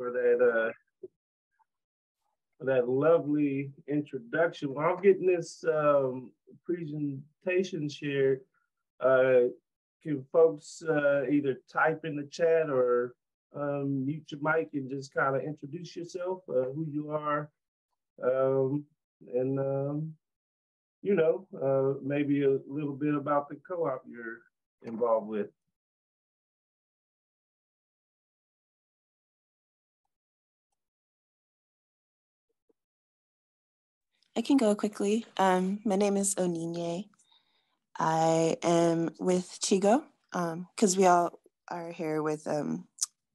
for that lovely introduction. While I'm getting this presentation shared, can folks either type in the chat or mute your mic and just kind of introduce yourself, who you are, and you know, maybe a little bit about the co-op you're involved with. I can go quickly. My name is Onyinye. I am with Chigo, because we all are here with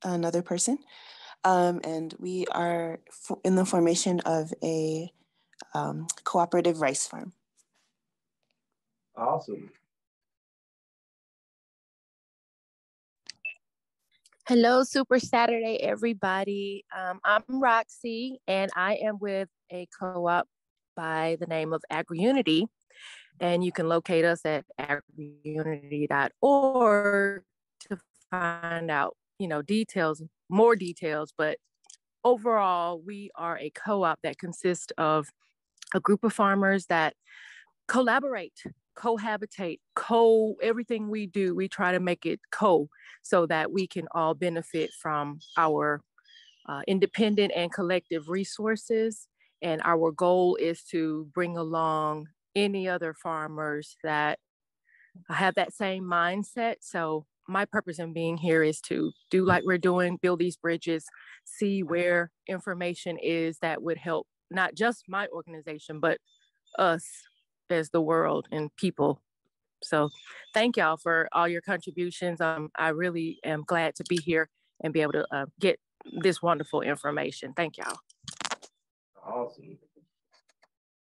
another person. And we are in the formation of a cooperative rice farm. Awesome. Hello, Super Saturday, everybody. I'm Roxy, and I am with a co-op by the name of AgriUnity, and you can locate us at agriunity.org to find out, you know, more details. But overall, we are a co-op that consists of a group of farmers that collaborate, cohabitate, everything we do, we try to make it so that we can all benefit from our independent and collective resources. And our goal is to bring along any other farmers that have that same mindset. So my purpose in being here is to do like we're doing, build these bridges, see where information is that would help not just my organization, but us as the world and people. So thank y'all for all your contributions. I really am glad to be here and be able to get this wonderful information. Thank y'all. Awesome.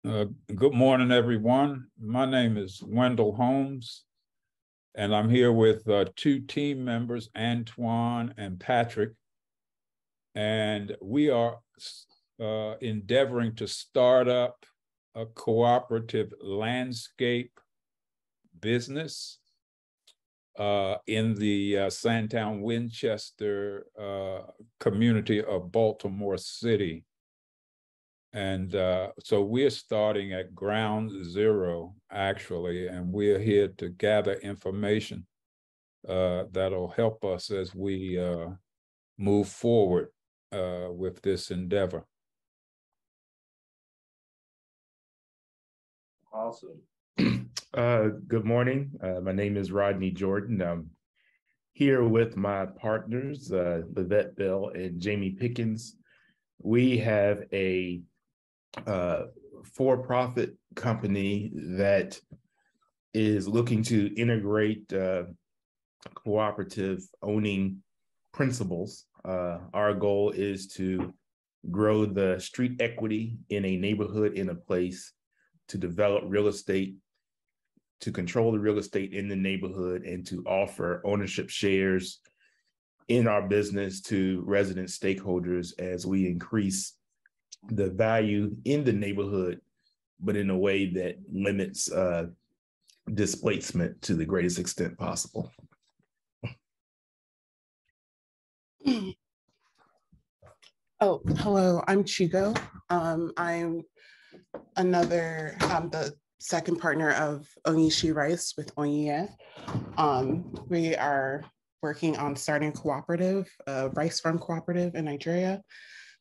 Good morning, everyone. My name is Wendell Holmes, and I'm here with two team members, Antoine and Patrick. And we are endeavoring to start up a cooperative landscape business in the Sandtown Winchester community of Baltimore City. And so we're starting at ground zero, actually, and we're here to gather information that'll help us as we move forward with this endeavor. Awesome. Good morning. My name is Rodney Jordan. I'm here with my partners, Livette Bell and Jamie Pickens. We have a for-profit company that is looking to integrate cooperative owning principles. Our goal is to grow the street equity in a neighborhood, in a place, to develop real estate, to control the real estate in the neighborhood, and to offer ownership shares in our business to resident stakeholders as we increase the value in the neighborhood, but in a way that limits displacement to the greatest extent possible. Oh, hello, I'm Chigo. I'm the second partner of Onishi Rice with Onyinye. We are working on starting a cooperative, a rice farm cooperative in Nigeria.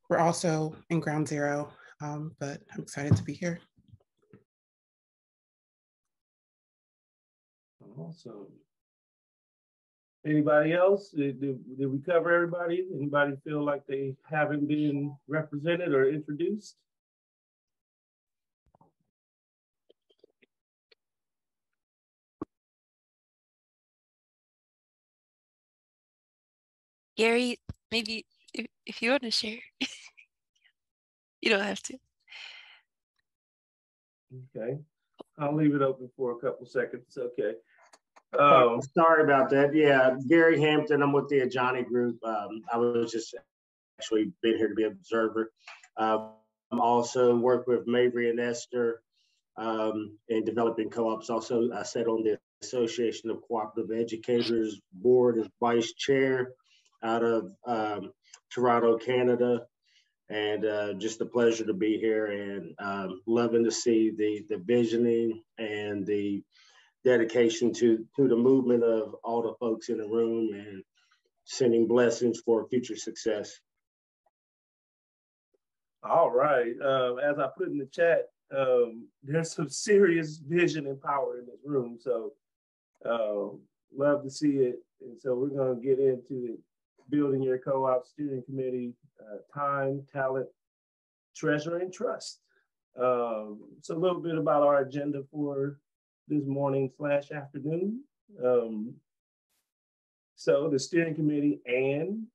We're also in ground zero, but I'm excited to be here. Awesome. Anybody else? Did we cover everybody? Anybody feel like they haven't been represented or introduced? Gary, maybe if you want to share, you don't have to. Okay, I'll leave it open for a couple seconds. Okay. Sorry about that. Yeah, Gary Hampton. I'm with the Ajani Group. I was just actually been here to be an observer. I'm also work with Mavry and Esther in developing co-ops. Also, I sat on the Association of Cooperative Educators Board as vice chair out of Toronto, Canada, and just a pleasure to be here, and loving to see the visioning and the dedication to the movement of all the folks in the room, and sending blessings for future success. All right. As I put in the chat, there's some serious vision and power in this room. So love to see it. And so we're going to get into building your co-op steering committee, time, talent, treasure, and trust. So a little bit about our agenda for this morning / afternoon. So the steering committee and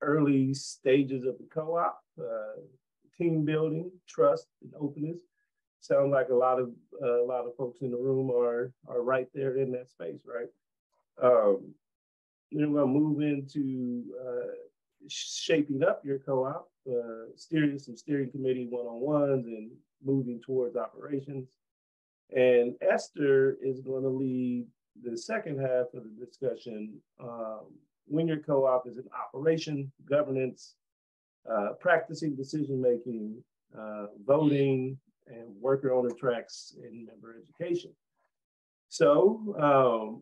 early stages of the co-op, team building, trust, and openness. Sound like a lot of folks in the room are right there in that space, right? Then we're gonna move into shaping up your co-op, some steering committee one-on-ones, and moving towards operations. And Esther is going to lead the second half of the discussion, when your co-op is in operation, governance, practicing decision-making, voting, and worker-owner tracks in member education. So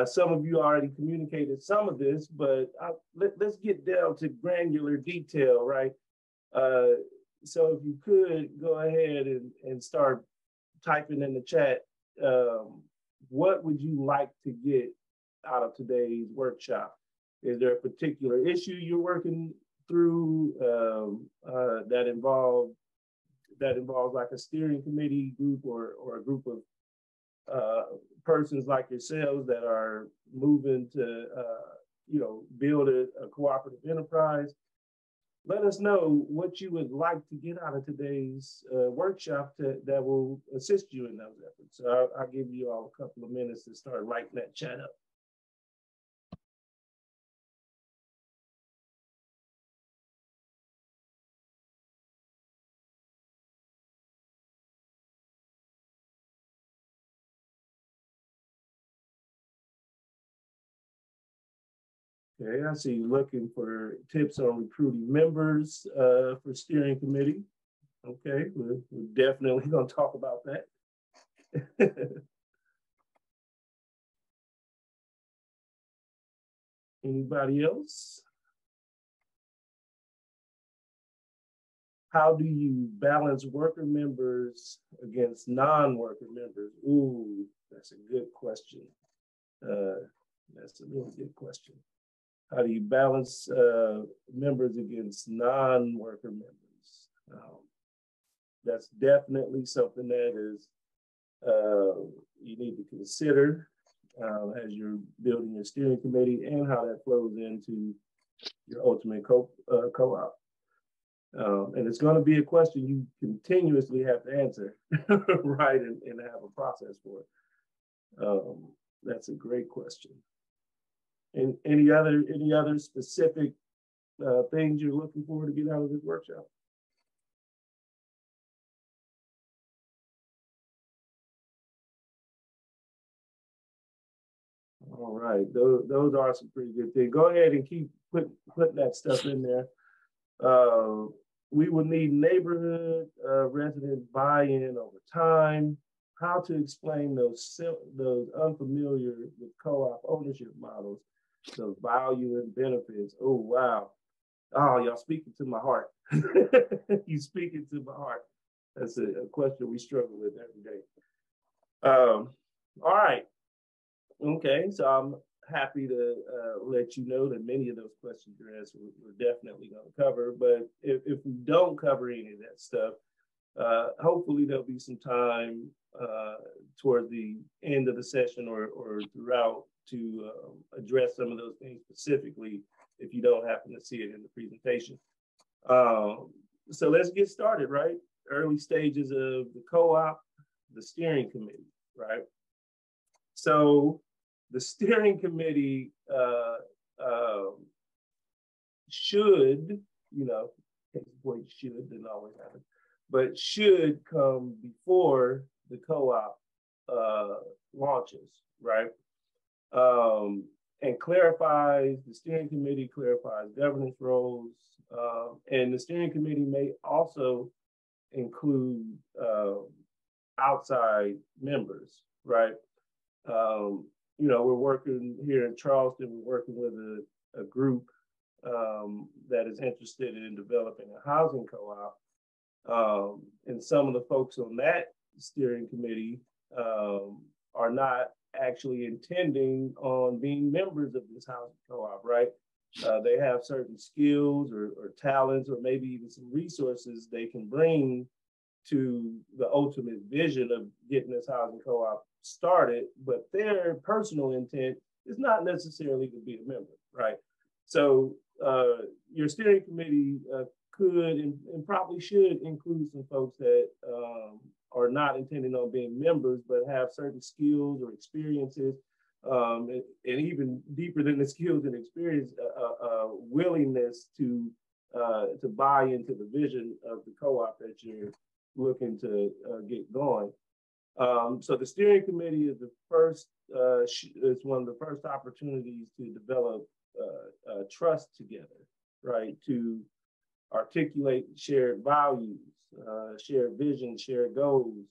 some of you already communicated some of this, but let's get down to granular detail, right? So if you could go ahead and start typing in the chat, what would you like to get out of today's workshop? Is there a particular issue you're working through that involves like a steering committee group or a group of persons like yourselves that are moving to build a cooperative enterprise? Let us know what you would like to get out of today's workshop that will assist you in those efforts. So I'll give you all a couple of minutes to start lighting that chat up. Okay, I see you looking for tips on recruiting members for steering committee. Okay, we're definitely going to talk about that. Anybody else? How do you balance worker members against non-worker members? Ooh, that's a good question. That's a really good question. How do you balance members against non-worker members? That's definitely something that is you need to consider as you're building your steering committee, and how that flows into your ultimate co-op. And it's going to be a question you continuously have to answer, right, and have a process for it. That's a great question. And any other specific things you're looking for to get out of this workshop? All right, those are some pretty good things. Go ahead and keep putting that stuff in there. We will need neighborhood resident buy-in over time. How to explain those unfamiliar with co-op ownership models, those value and benefits. Oh, wow. Oh, y'all speaking to my heart. You speaking to my heart. That's a question we struggle with every day. All right. Okay, so I'm happy to let you know that many of those questions you're asking we're definitely going to cover. But if we don't cover any of that stuff, hopefully there'll be some time toward the end of the session or throughout to address some of those things specifically if you don't happen to see it in the presentation. So let's get started, right? Early stages of the co-op, the steering committee, right? So the steering committee should, should, didn't always happen, but should come before the co-op launches, right? and clarifies, the steering committee clarifies governance roles, and the steering committee may also include outside members, right? You know, we're working here in Charleston, we're working with a group that is interested in developing a housing co-op. And some of the folks on that steering committee are not actually intending on being members of this housing co-op, right? They have certain skills or talents, or maybe even some resources they can bring to the ultimate vision of getting this housing co-op started, but their personal intent is not necessarily to be a member, right? So your steering committee could and probably should include some folks that are not intending on being members, but have certain skills or experiences, and even deeper than the skills and experience, willingness to buy into the vision of the co-op that you're looking to get going. So the steering committee is the first, it's one of the first opportunities to develop trust together, right? To articulate shared values, shared vision, shared goals.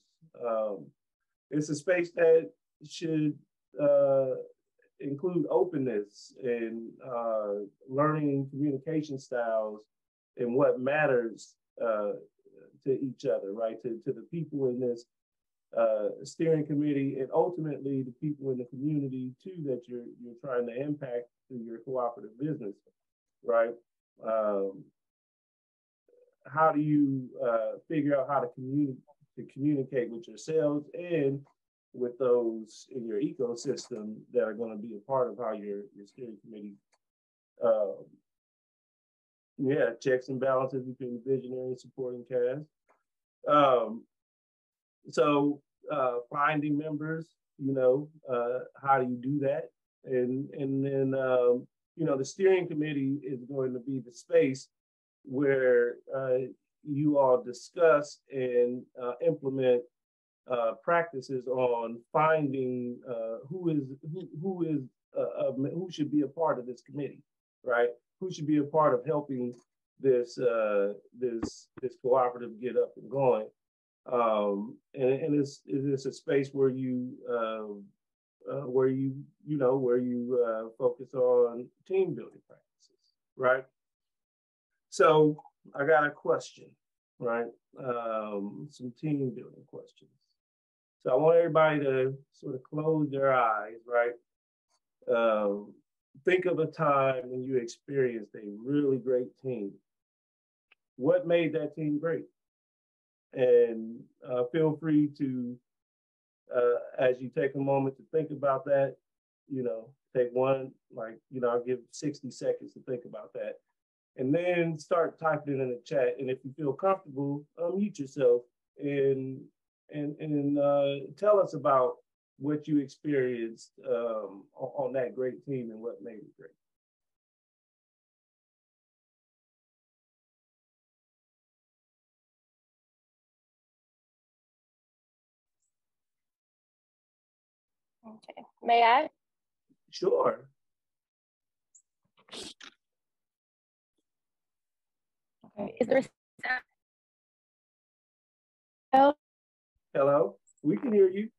It's a space that should include openness and learning communication styles and what matters to each other, right? To the people in this steering committee, and ultimately the people in the community too that you're trying to impact through your cooperative business, right? How do you figure out how to communicate with yourselves and with those in your ecosystem that are going to be a part of how your steering committee, checks and balances between the visionary and supporting cast. So finding members, how do you do that? And then, the steering committee is going to be the space where you all discuss and implement practices on finding who should be a part of this committee, right? Who should be a part of helping this cooperative get up and going. And it's a space where you focus on team building practices, right? So I got a question, right? Some team building questions. So I want everybody to sort of close their eyes, right? Think of a time when you experienced a really great team. What made that team great? And feel free to, as you take a moment to think about that, take one, I'll give 60 seconds to think about that. And then start typing it in the chat. And if you feel comfortable, unmute yourself and tell us about what you experienced on that great team and what made it great. Okay, may I? Sure. Okay, is there a Hello, we can hear you.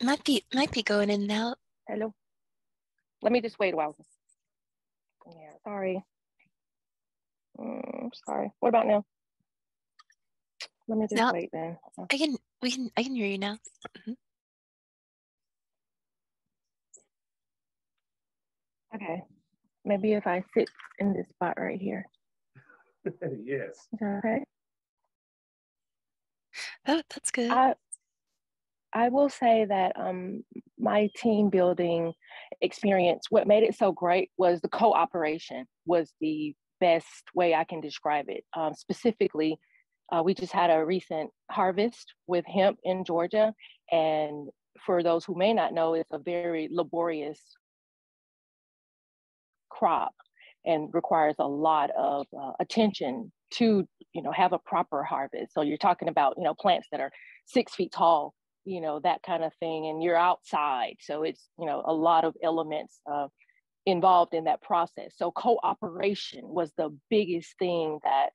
Might be going in and out. Hello. Let me just wait a while. Yeah, sorry. Sorry. What about now? Let me just wait then. I can hear you now. Mm-hmm. Okay. Maybe if I sit in this spot right here. Yes. Is that okay? Oh, that's good. I will say that my team building experience, what made it so great was the cooperation was the best way I can describe it. Specifically, we just had a recent harvest with hemp in Georgia. And for those who may not know, it's a very laborious crop. and requires a lot of attention to, have a proper harvest. So you're talking about, plants that are 6 feet tall, that kind of thing, and you're outside. So it's, a lot of elements involved in that process. So cooperation was the biggest thing that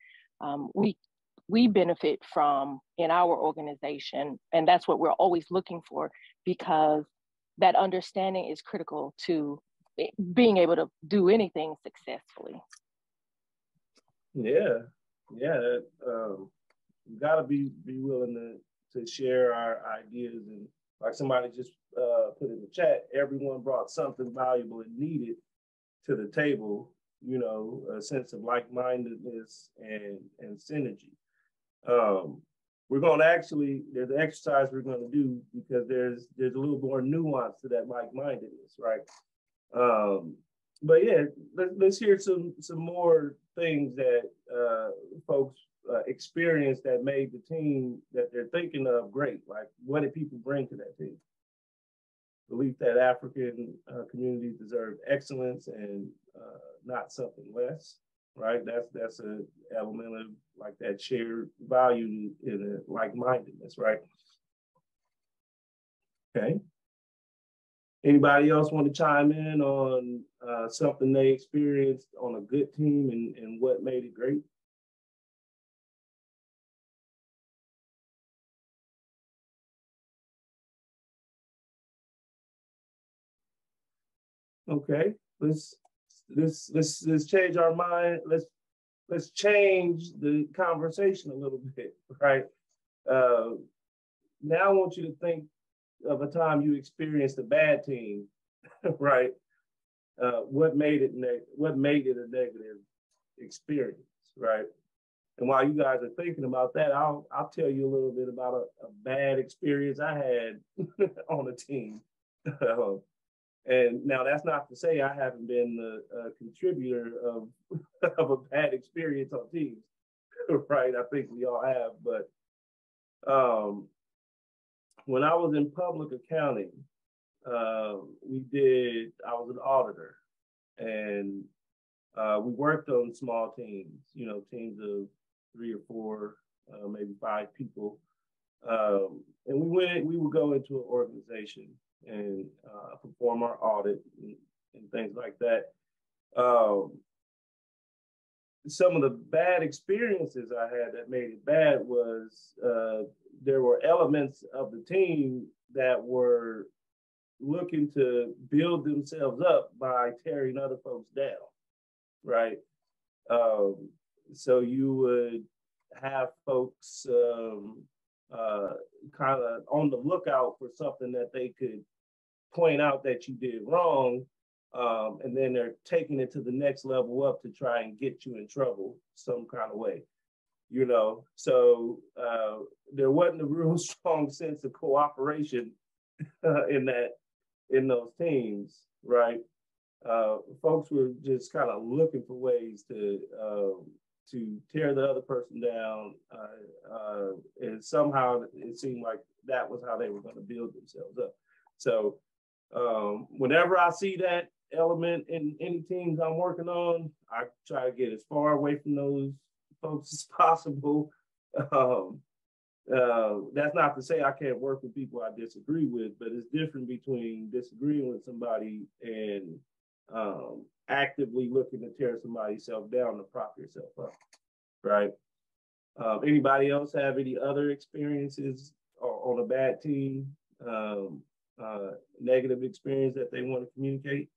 we benefit from in our organization. And that's what we're always looking for, because that understanding is critical to being able to do anything successfully. Yeah, we gotta be willing to share our ideas, and like somebody just put in the chat, everyone brought something valuable and needed to the table. A sense of like-mindedness and synergy. We're going to there's an exercise we're going to do, because there's a little more nuance to that like-mindedness, right? But yeah, let's hear some more things that folks experienced that made the team that they're thinking of great. Like, what did people bring to that team? Belief that African communities deserve excellence and not something less, right? That's an element of like that shared value in a like-mindedness, right? Okay. Anybody else want to chime in on something they experienced on a good team and what made it great? Okay, let's change our mind. Let's change the conversation a little bit, right? Now I want you to think of a time you experienced a bad team, right? What made it a negative experience, right? And while you guys are thinking about that, I'll tell you a little bit about a bad experience I had on a team. And now that's not to say I haven't been a contributor of a bad experience on teams, right? I think we all have, but when I was in public accounting, I was an auditor, and we worked on small teams, teams of 3 or 4, maybe 5 people. And we would go into an organization and perform our audit and things like that. Some of the bad experiences I had that made it bad was there were elements of the team that were looking to build themselves up by tearing other folks down, right? So you would have folks kind of on the lookout for something that they could point out that you did wrong, and then they're taking it to the next level up to try and get you in trouble some kind of way, So there wasn't a real strong sense of cooperation in those teams, right? Folks were just kind of looking for ways to tear the other person down, and somehow it seemed like that was how they were going to build themselves up. So whenever I see that element in any teams I'm working on, I try to get as far away from those folks as possible. That's not to say I can't work with people I disagree with, but it's different between disagreeing with somebody and actively looking to tear somebody's self down to prop yourself up, right? Anybody else have any other experiences on a bad team, negative experience that they want to communicate?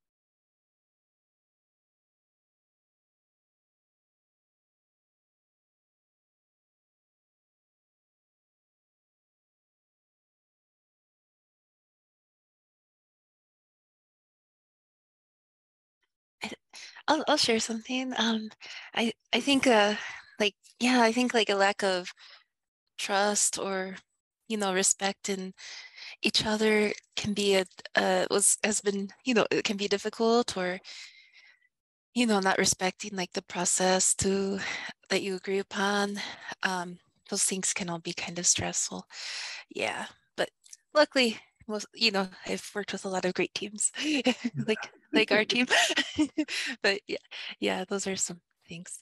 I'll share something. I think I think like a lack of trust or respect in each other can be it can be difficult, or not respecting like the process that you agree upon. Those things can all be kind of stressful. Yeah, but luckily I've worked with a lot of great teams. Like like our team. But yeah, those are some things.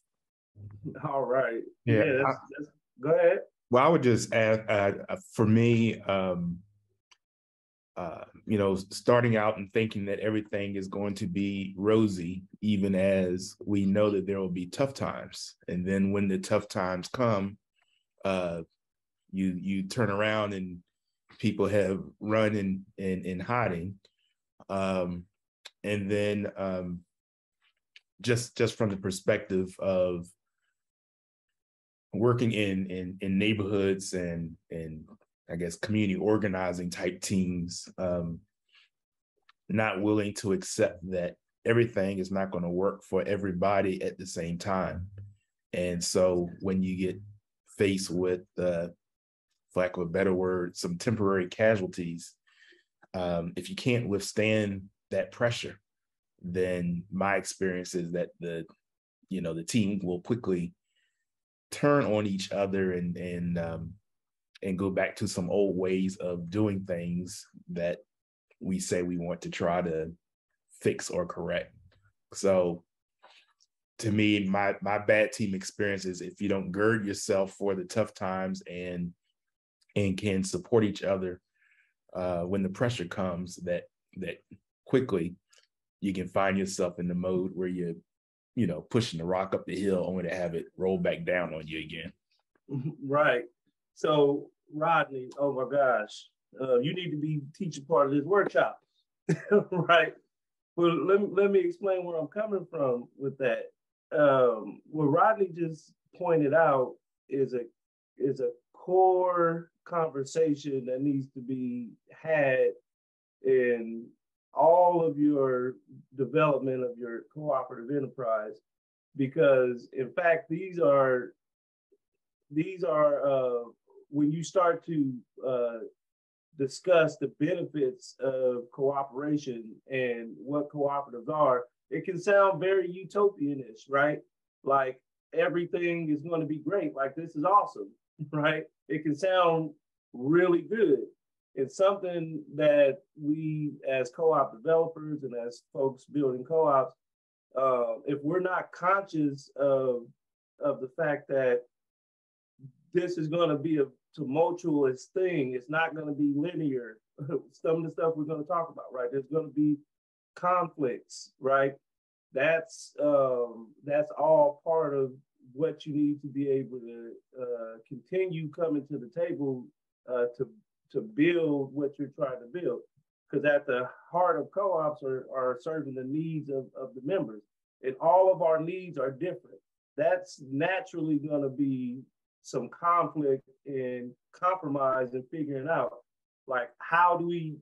All right. Yeah. That's, go ahead. Well, I would just add, for me, starting out and thinking that everything is going to be rosy, even as we know that there will be tough times. And then when the tough times come, you turn around and people have run in hiding. And then just from the perspective of working in neighborhoods and I guess community organizing type teams, not willing to accept that everything is not going to work for everybody at the same time. And so when you get faced with, for lack of a better word, some temporary casualties, if you can't withstand that pressure, then my experience is that the team will quickly turn on each other and go back to some old ways of doing things that we say we want to try to fix or correct. So to me, my bad team experience is if you don't gird yourself for the tough times and can support each other when the pressure comes, that quickly you can find yourself in the mode where you're pushing the rock up the hill only to have it roll back down on you again. Right. So Rodney, oh my gosh, you need to be teaching part of this workshop, right? Well, let me explain where I'm coming from with that. What Rodney just pointed out is a core conversation that needs to be had in all of your development of your cooperative enterprise, because in fact these are when you start to discuss the benefits of cooperation and what cooperatives are, it can sound very utopian-ish, right? Like everything is going to be great, like this is awesome, right? It can sound really good. It's something that we as co-op developers and as folks building co-ops, if we're not conscious of the fact that this is going to be a tumultuous thing, it's not going to be linear. Some of the stuff we're going to talk about, right? There's going to be conflicts, right? That's all part of what you need to be able to continue coming to the table to build what you're trying to build. Because at the heart of co-ops are serving the needs of the members. And all of our needs are different. That's naturally going to be some conflict and compromise and figuring out, like, how do we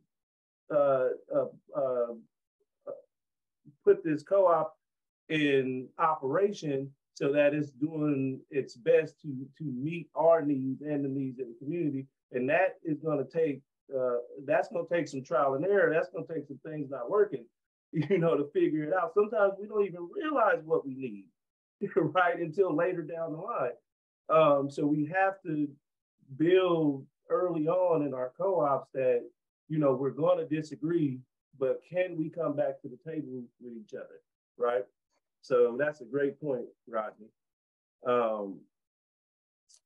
put this co-op in operation so that it's doing its best to meet our needs and the needs of the community. And that is going to take that's going to take some trial and error. That's going to take some things not working, to figure it out. Sometimes we don't even realize what we need, right, until later down the line. So we have to build early on in our co-ops that, we're going to disagree, but can we come back to the table with each other, right? So that's a great point, Rodney.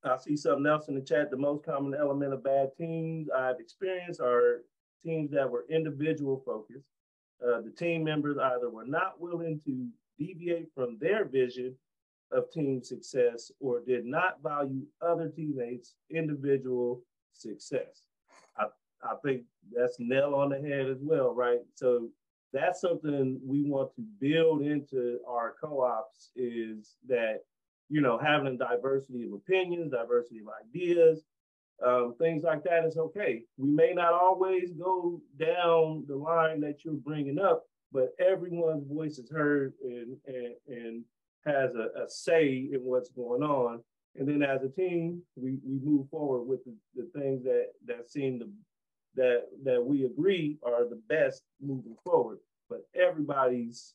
I see something else in the chat. The most common element of bad teams I've experienced are teams that were individual focused. The team members either were not willing to deviate from their vision of team success or did not value other teammates' individual success. I think that's nail on the head as well, right? So that's something we want to build into our co-ops, is that, having a diversity of opinions, diversity of ideas, things like that is okay. We may not always go down the line that you're bringing up, but everyone's voice is heard and has a say in what's going on. And then as a team, we move forward with the things that seem that we agree are the best moving forward. But everybody's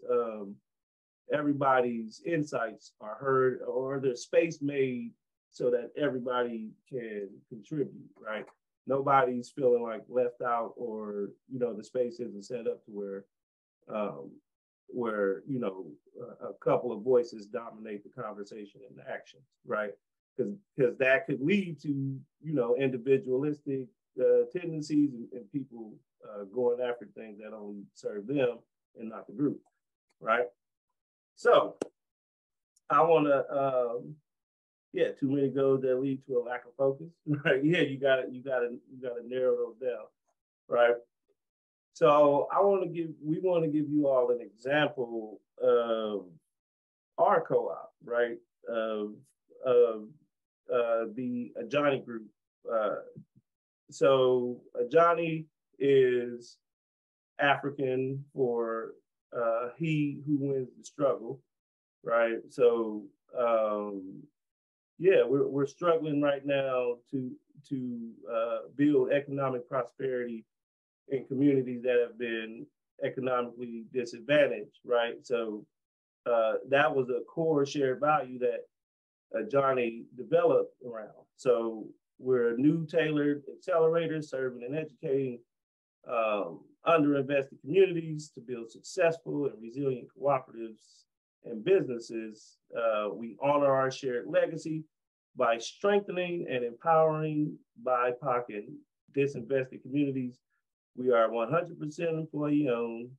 insights are heard, or there's space made so that everybody can contribute, right? Nobody's feeling like left out, or the space isn't set up to where you know, a couple of voices dominate the conversation and the actions, right? Because that could lead to, you know, individualistic tendencies and people going after things that only serve them and not the group, right? So I want to, yeah, too many goals that lead to a lack of focus, right? Yeah, you gotta narrow those down, right? So we want to give you all an example of our co-op, right? Of the Ajani group. So Ajani is African for he who wins the struggle, right? So yeah, we're struggling right now to build economic prosperity in communities that have been economically disadvantaged, right? So that was a core shared value that Johnny developed around. So we're a new tailored accelerator serving and educating underinvested communities to build successful and resilient cooperatives and businesses. We honor our shared legacy by strengthening and empowering BIPOC and disinvested communities. We are 100% employee-owned,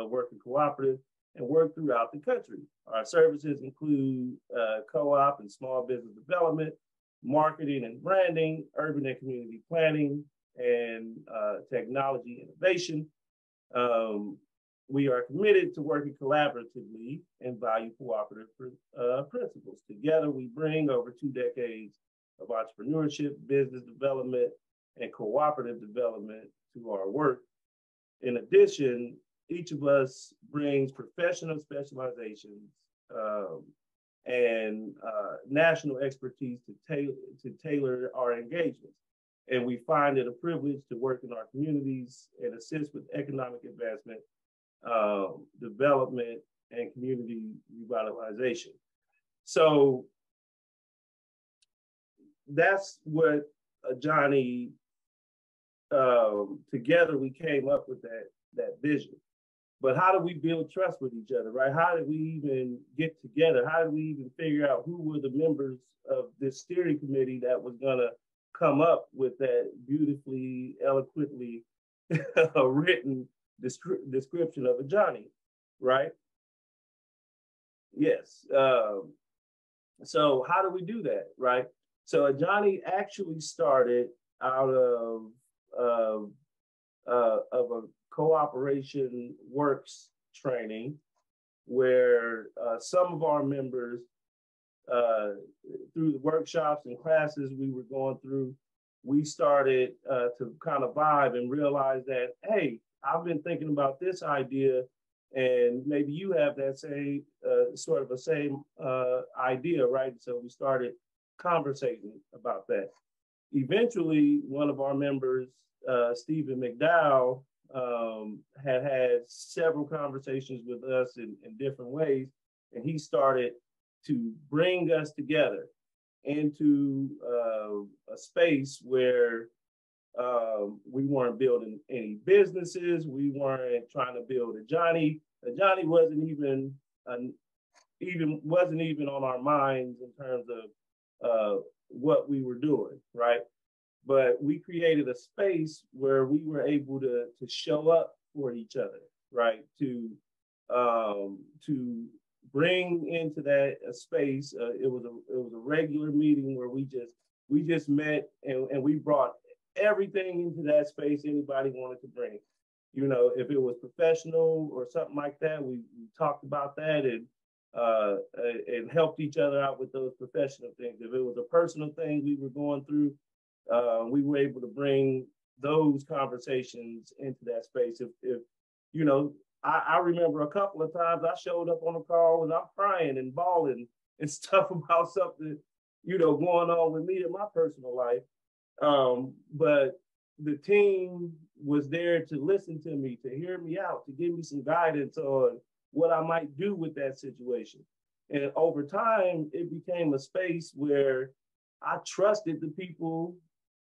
working cooperative, and work throughout the country. Our services include co-op and small business development, marketing and branding, urban and community planning, and technology innovation. We are committed to working collaboratively and value cooperative principles. Together, we bring over 2 decades of entrepreneurship, business development, and cooperative development to our work. In addition, each of us brings professional specializations and national expertise to tailor our engagements. And we find it a privilege to work in our communities and assist with economic advancement, development, and community revitalization. So that's what Johnny, together we came up with that vision. But how do we build trust with each other, right? How did we even get together? How did we even figure out who were the members of this steering committee that was gonna come up with that beautifully, eloquently written description of a Johnny, right? Yes. So how do we do that, right? So a Johnny actually started out of a cooperation works training where some of our members, through the workshops and classes we were going through, we started to kind of vibe and realize that, hey, I've been thinking about this idea and maybe you have that same sort of the same idea, right? So we started conversating about that. Eventually, one of our members, Stephen McDowell, had several conversations with us in different ways, and he started to bring us together into a space where we weren't building any businesses. We weren't trying to build a Johnny. A Johnny wasn't even on our minds in terms of what we were doing, right? But we created a space where we were able to show up for each other, right? To bring into that space. It was a regular meeting where we just met and we brought everything into that space anybody wanted to bring. You know, if it was professional or something like that, we talked about that and helped each other out with those professional things. If it was a personal thing we were going through, we were able to bring those conversations into that space. If you know, I remember a couple of times I showed up on a call and I'm crying and bawling and stuff about something, you know, going on with me in my personal life. But the team was there to listen to me, to hear me out, to give me some guidance on what I might do with that situation. And over time, it became a space where I trusted the people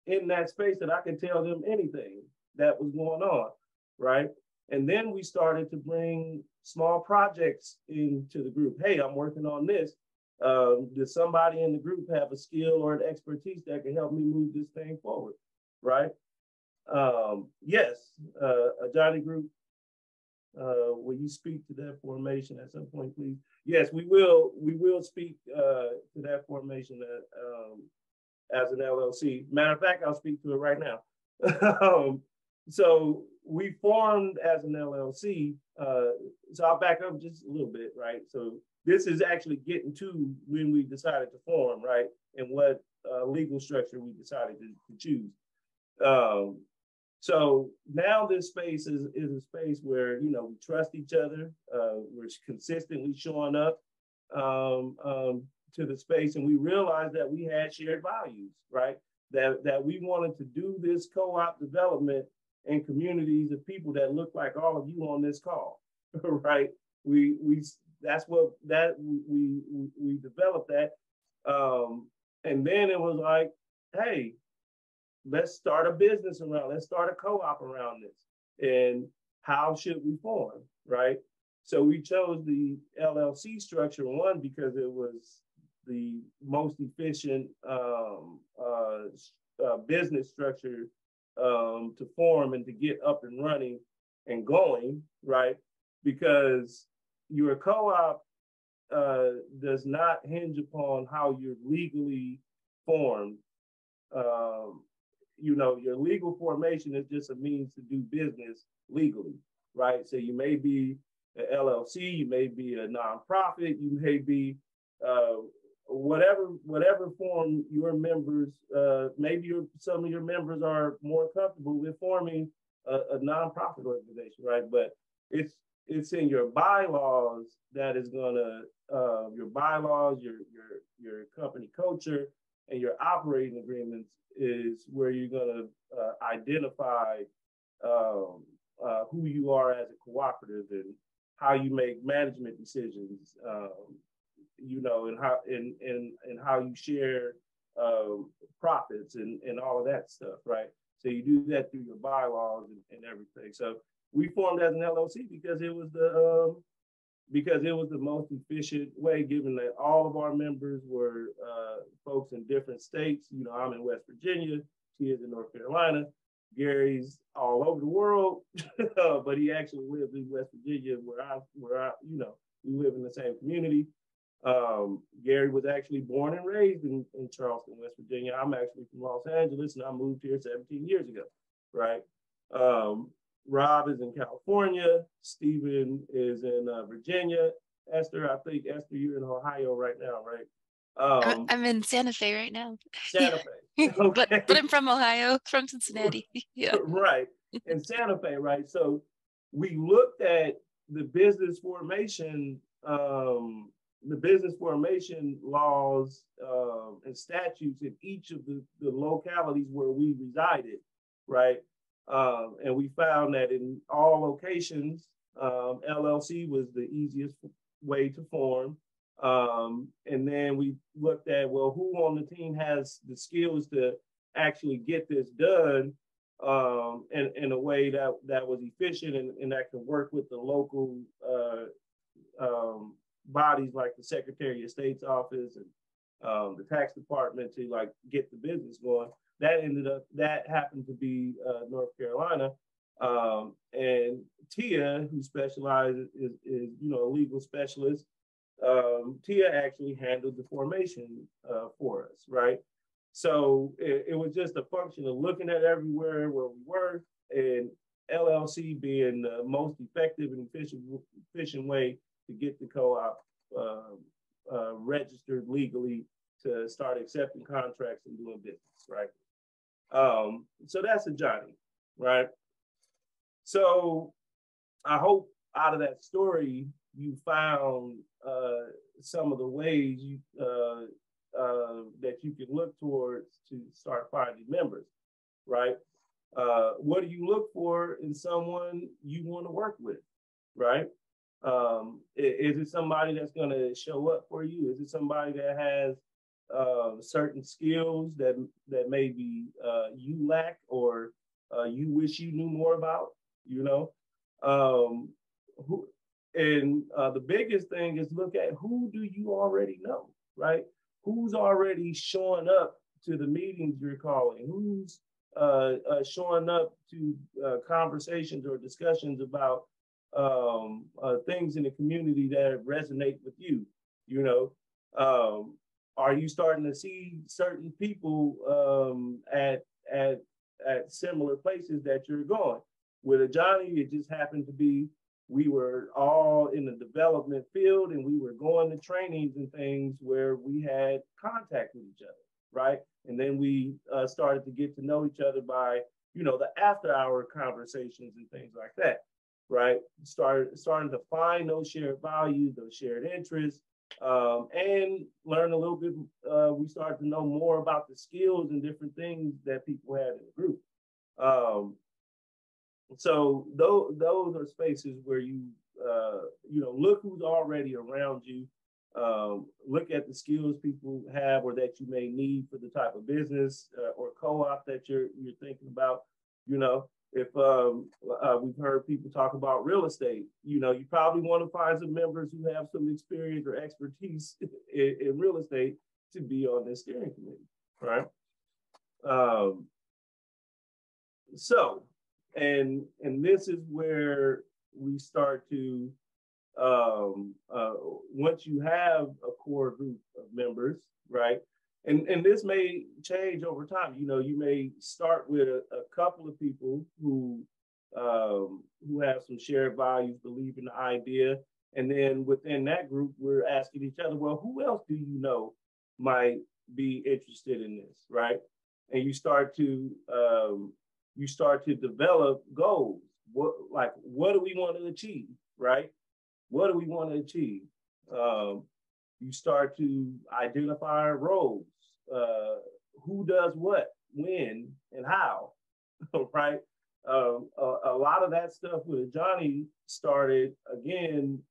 in that space that I could tell them anything that was going on, right? And then we started to bring small projects into the group. Hey, I'm working on this. Does somebody in the group have a skill or an expertise that can help me move this thing forward, right? Yes, Johnny Group, will you speak to that formation at some point, please? Yes, we will speak to that formation as an LLC. Matter of fact, I'll speak to it right now. So we formed as an LLC. So I'll back up just a little bit, right? So this is actually getting to when we decided to form, right? And what legal structure we decided to choose. So now this space is a space where, you know, we trust each other. We're consistently showing up to the space, and we realized that we had shared values, right? That we wanted to do this co-op development in communities of people that look like all of you on this call, right? We developed that, and then it was like, hey, let's start a business around, let's start a co-op around this. And how should we form, right? So we chose the LLC structure, one, because it was the most efficient business structure to form and to get up and running and going, right? Because your co-op does not hinge upon how you're legally formed. You know, your legal formation is just a means to do business legally, right? So you may be an LLC, you may be a nonprofit, you may be whatever form your members, maybe some of your members are more comfortable with forming a nonprofit organization, right? But it's in your bylaws that is gonna your bylaws, your company culture, and your operating agreements is where you're gonna identify who you are as a cooperative and how you make management decisions, you know, and how you share profits and all of that stuff, right? So you do that through your bylaws and everything. So we formed as an LLC because it was the most efficient way, given that all of our members were folks in different states. You know, I'm in West Virginia, she is in North Carolina, Gary's all over the world, but he actually lives in West Virginia where I, you know, we live in the same community. Gary was actually born and raised in Charleston, West Virginia. I'm actually from Los Angeles, and I moved here 17 years ago, right? Rob is in California. Stephen is in Virginia. Esther, I think, Esther, you're in Ohio right now, right? I'm in Santa Fe right now. Santa Fe. Okay. but I'm from Ohio, from Cincinnati. Yeah. Right. In Santa Fe, right? So we looked at the business formation laws and statutes in each of the localities where we resided, right? And we found that in all locations, LLC was the easiest way to form. And then we looked at, well, who on the team has the skills to actually get this done in a way that was efficient and that could work with the local bodies like the Secretary of State's office and the tax department to like get the business going. That happened to be North Carolina. And Tia, who specializes is you know, a legal specialist, Tia actually handled the formation for us, right? So it was just a function of looking at everywhere where we were, and LLC being the most effective and efficient way to get the co-op registered legally to start accepting contracts and doing business, right? So that's a Johnny, right? So I hope out of that story, you found some of the ways that you can look towards to start finding members, right? What do you look for in someone you want to work with, right? Is it somebody that's going to show up for you? Is it somebody that has certain skills that maybe you lack or you wish you knew more about? You know, the biggest thing is look at who do you already know, right? Who's already showing up to the meetings you're calling? Who's showing up to conversations or discussions about things in the community that resonate with you? You know, are you starting to see certain people at similar places that you're going? With Johnny, it just happened to be we were all in the development field and we were going to trainings and things where we had contact with each other, right? And then we started to get to know each other by, you know, the after hour conversations and things like that, right? Starting to find those shared values, those shared interests, and learn a little bit. We started to know more about the skills and different things that people had in the group. So those are spaces where you know, look who's already around you. Look at the skills people have or that you may need for the type of business or co-op that you're thinking about. You know, if we've heard people talk about real estate, you know, you probably want to find some members who have some experience or expertise in real estate to be on this steering committee, right? And this is where we start to, once you have a core group of members, right? And this may change over time. You know, you may start with a couple of people who have some shared values, believe in the idea. And then within that group, we're asking each other, well, who else do you know might be interested in this, right? And you start to develop goals. What do we want to achieve, right? What do we want to achieve? You start to identify roles. Who does what, when, and how, right? A lot of that stuff with Johnny started, again,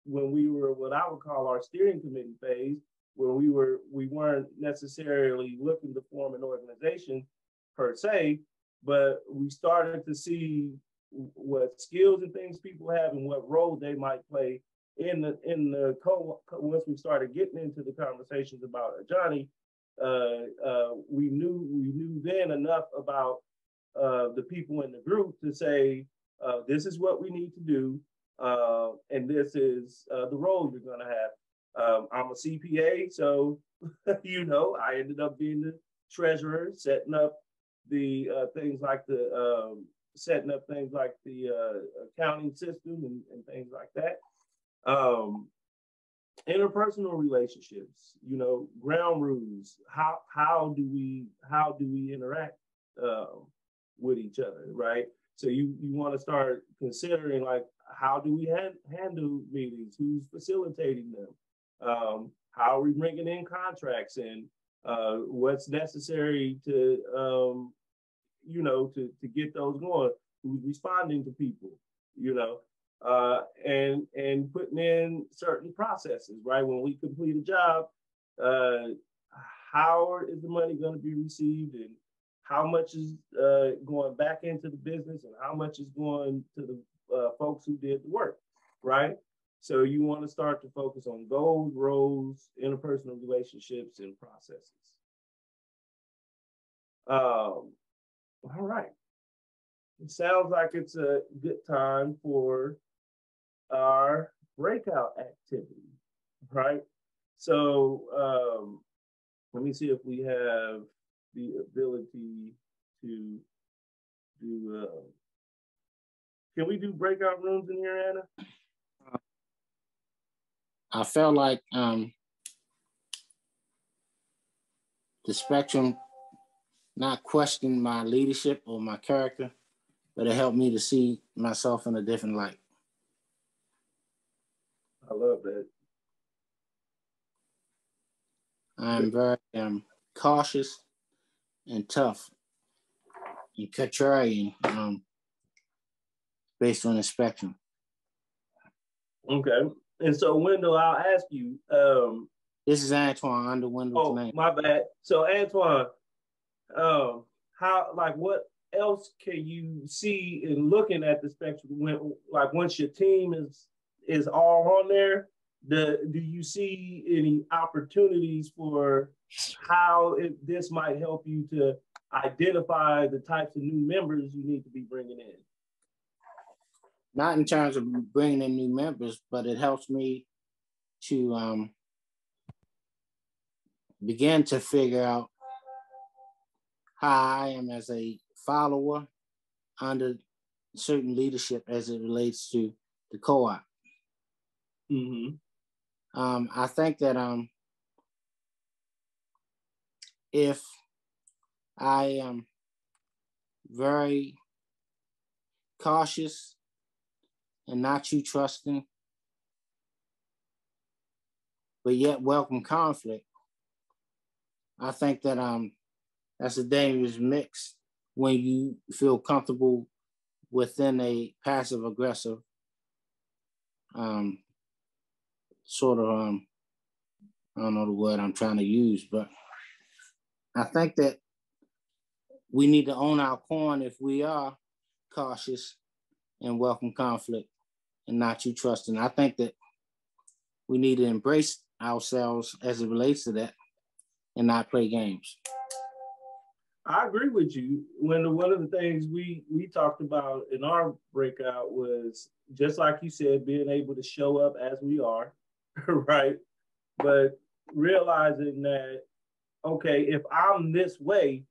when we were what I would call our steering committee phase, where we weren't necessarily looking to form an organization per se, but we started to see what skills and things people have and what role they might play in the once we started getting into the conversations about Johnny, we knew then enough about the people in the group to say, this is what we need to do, and this is the role you're going to have. I'm a CPA, so you know, I ended up being the treasurer, setting up the things like the accounting system and things like that. Interpersonal relationships, you know, ground rules. How do we interact with each other, right? So you want to start considering, like, how do we handle meetings? Who's facilitating them? How are we bringing in contracts and what's necessary to you know, to get those going? Who's responding to people, you know, and putting in certain processes, right? When we complete a job, how is the money going to be received, and how much is going back into the business, and how much is going to the folks who did the work, right? So you want to start to focus on goals, roles, interpersonal relationships, and processes. All right. It sounds like it's a good time for our breakout activity, right? So let me see if we have the ability to do, can we do breakout rooms in here, Anna? I felt like the spectrum not questioned my leadership or my character, but it helped me to see myself in a different light. I love that. I'm very cautious and tough and contrarian based on the spectrum. Okay. And so, Wendell, I'll ask you. This is Antoine under Wendell's name. My bad. So, Antoine, what else can you see in looking at the spectrum when, like, once your team is is all on there. Do you see any opportunities for how this might help you to identify the types of new members you need to be bringing in? Not in terms of bringing in new members, but it helps me to begin to figure out how I am as a follower under certain leadership as it relates to the co-op. Mm-hmm. I think that if I am very cautious and not too trusting, but yet welcome conflict, I think that that's a dangerous mix when you feel comfortable within a passive aggressive sort of I don't know the word I'm trying to use, but I think that we need to own our corn if we are cautious and welcome conflict and not too trusting. I think that we need to embrace ourselves as it relates to that and not play games. I agree with you. One of the things we talked about in our breakout was, just like you said, being able to show up as we are, right? But realizing that, okay, if I'm this way,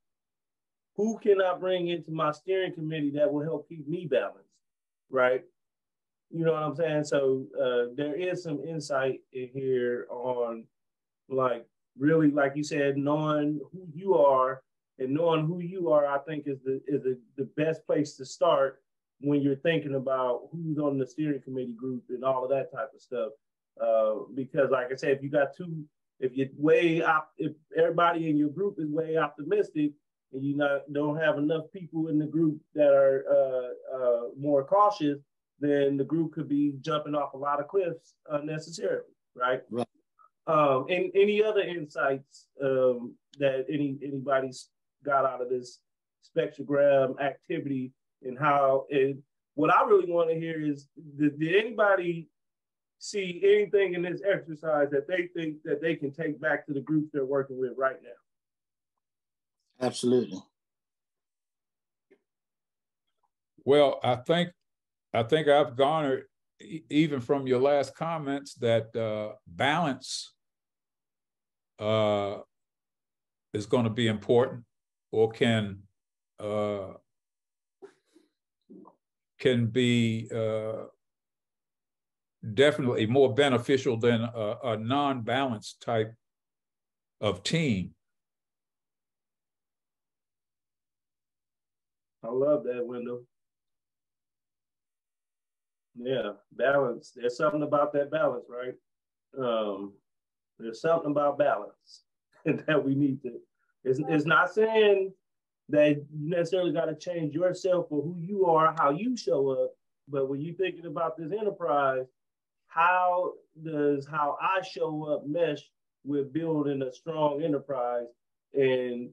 who can I bring into my steering committee that will help keep me balanced, right? You know what I'm saying? So there is some insight in here on, like, really, like you said, knowing who you are. And knowing who you are, I think, is the best place to start when you're thinking about who's on the steering committee group and all of that type of stuff. Because, like I said, if everybody in your group is way optimistic and you don't have enough people in the group that are more cautious, then the group could be jumping off a lot of cliffs unnecessarily, right? Right. And any other insights that anybody's got out of this spectrogram activity, and what I really want to hear is, did anybody see anything in this exercise that they think that they can take back to the group they're working with right now? Absolutely. Well, I think I've garnered, even from your last comments, that balance is going to be important, or can be definitely more beneficial than a non-balanced type of team. I love that, Wendell. Yeah, balance. There's something about that balance, right? There's something about balance that we need to. It's not saying that you necessarily got to change yourself or who you are, how you show up, but when you're thinking about this enterprise, how does how I show up mesh with building a strong enterprise? And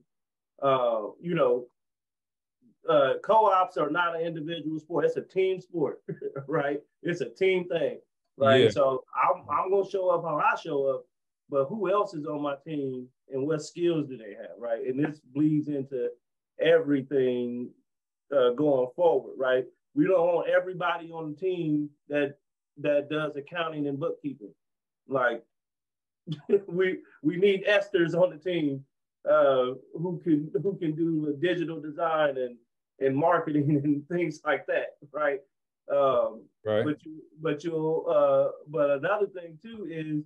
co-ops are not an individual sport. It's a team sport, right? It's a team thing, right? Yeah. So I'm going to show up how I show up, but who else is on my team and what skills do they have, right? And this bleeds into everything going forward, right? We don't want everybody on the team that does accounting and bookkeeping. Like we need Esthers on the team who can do digital design and marketing and things like that, right? Right. But another thing too is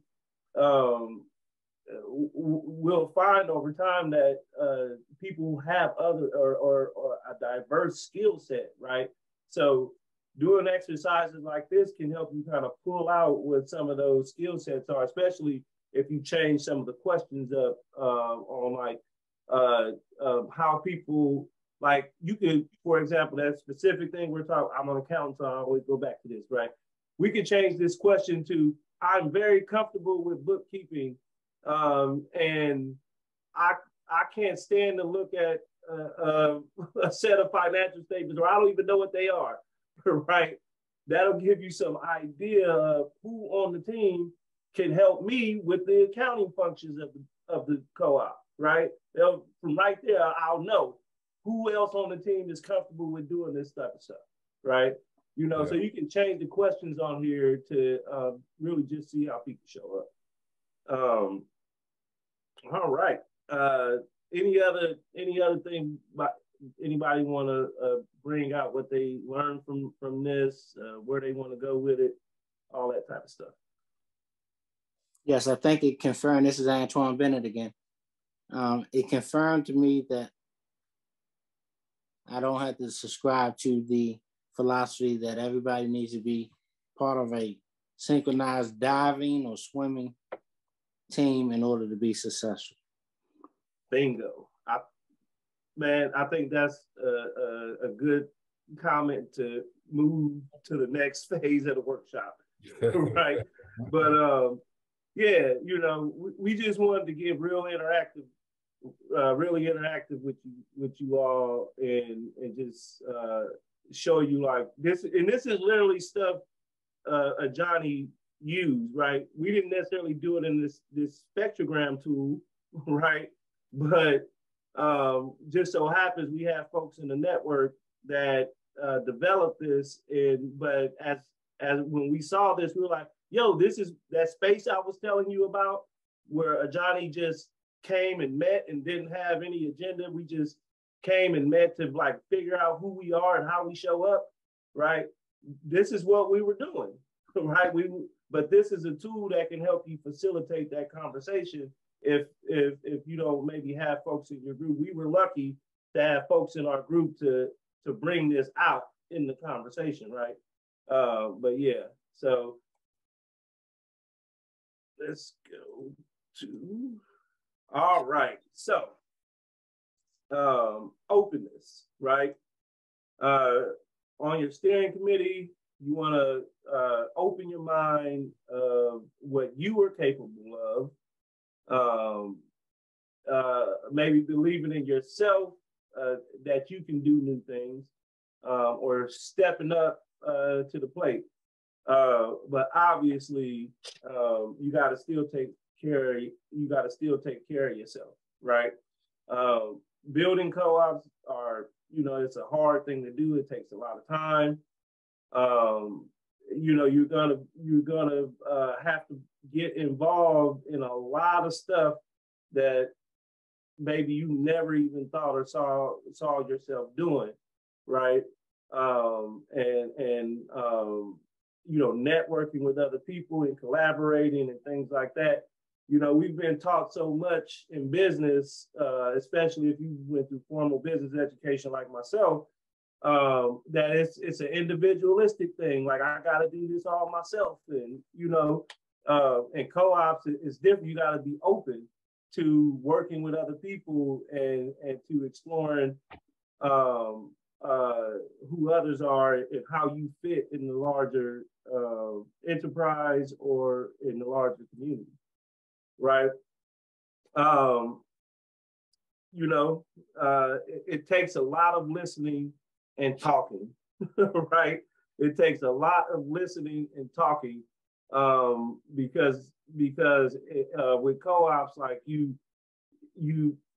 we'll find over time that people have other or a diverse skill set, right? So doing exercises like this can help you kind of pull out what some of those skill sets are, especially if you change some of the questions up on like how people, like you could, for example, that specific thing we're talking, I'm an accountant, so I always go back to this, right? We could change this question to, I'm very comfortable with bookkeeping and I can't stand to look at a set of financial statements, or I don't even know what they are, right? that'll give you some idea of who on the team can help me with the accounting functions of the co-op, right? From right there, I'll know who else on the team is comfortable with doing this type of stuff, right? You know, so you can change the questions on here to really just see how people show up. All right. Any other thing? Anybody want to bring out what they learned from this? Where they want to go with it? All that type of stuff. Yes, I think it confirmed. This is Antoine Bennett again. It confirmed to me that I don't have to subscribe to the philosophy that everybody needs to be part of a synchronized diving or swimming team in order to be successful. Bingo. I think that's a good comment to move to the next phase of the workshop, right? But yeah, you know, we just wanted to get really interactive with you all, and just show you like this. And this is literally stuff Johnny used, right? We didn't necessarily do it in this spectrogram tool, right? But just so happens we have folks in the network that developed this, but as when we saw this, we were like, yo, this is that space I was telling you about, where Johnny just came and met and didn't have any agenda. We just came and met to like figure out who we are and how we show up, right? This is what we were doing, right? But this is a tool that can help you facilitate that conversation. If you don't maybe have folks in your group, we were lucky to have folks in our group to bring this out in the conversation, right? But yeah, so let's go to, all right. So openness, right? On your steering committee, you want to open your mind of what you are capable of. Maybe believing in yourself that you can do new things, or stepping up to the plate. But obviously, you got to still take care of yourself, right? Building co-ops are, you know, it's a hard thing to do. It takes a lot of time. You know, you're gonna have to get involved in a lot of stuff that maybe you never even thought or saw yourself doing, right? You know, networking with other people and collaborating and things like that. You know, we've been taught so much in business, especially if you went through formal business education like myself, that it's an individualistic thing. Like, I got to do this all myself. And, you know, and co-ops is different. You got to be open to working with other people and to exploring who others are and how you fit in the larger enterprise or in the larger community, right? You know, it takes a lot of listening and talking, right? It takes a lot of listening and talking, because with co-ops, like you,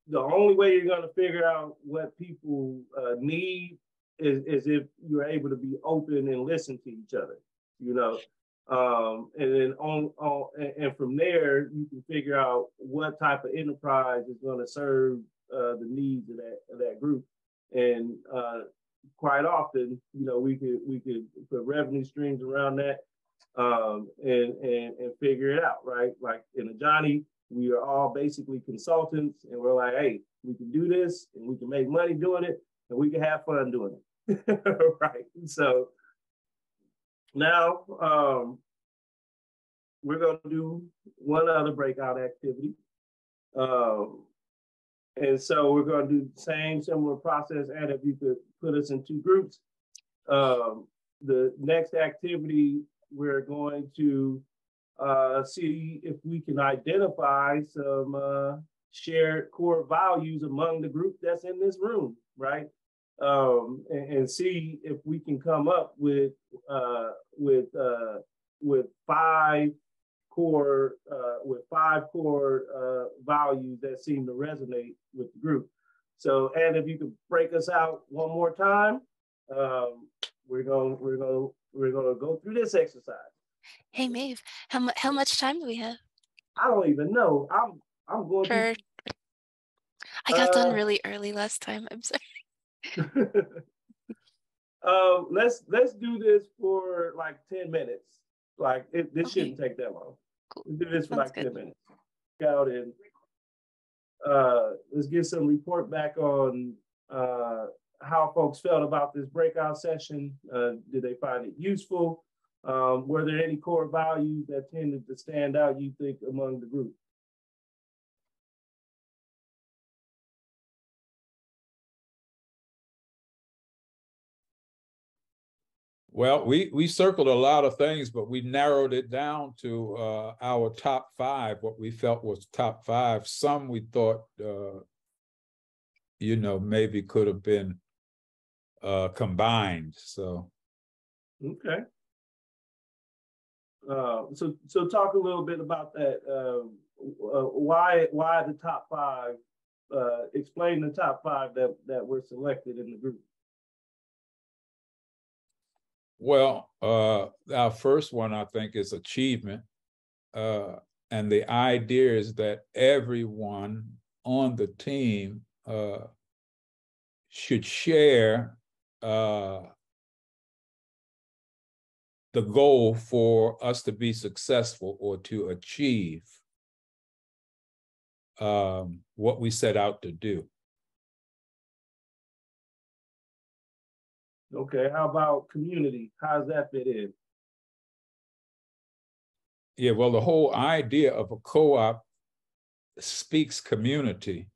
the only way you're going to figure out what people need is if you're able to be open and listen to each other, you know. And then and from there, you can figure out what type of enterprise is going to serve the needs of that group. And quite often, you know, we could put revenue streams around that, and figure it out, right? Like in a Johnny, we are all basically consultants, and we're like, hey, we can do this, and we can make money doing it, and we can have fun doing it, right? So now we're going to do one other breakout activity. And so we're going to do the same similar process, and if you could put us in two groups. The next activity, we're going to see if we can identify some shared core values among the group that's in this room, right? and see if we can come up with five core values that seem to resonate with the group. So, and if you could break us out one more time, we're gonna go through this exercise. Hey Maeve, how much time do we have? I don't even know. I'm going to. I got done really early last time. I'm sorry. Let's do this for like 10 minutes. Like this shouldn't take that long. Cool. Let's do this for Sounds like good. 10 minutes. Out and let's get some report back on how folks felt about this breakout session. Did they find it useful? Were there any core values that tended to stand out, you think, among the group? Well, we circled a lot of things, but we narrowed it down to our top five, what we felt was top five. Some we thought, maybe could have been combined. So. Okay. So talk a little bit about that. Why the top five? Explain the top five that were selected in the group. Well, our first one, I think, is achievement. And the idea is that everyone on the team should share the goal for us to be successful or to achieve what we set out to do. Okay, how about community? How does that fit in? Yeah, well, the whole idea of a co-op speaks community.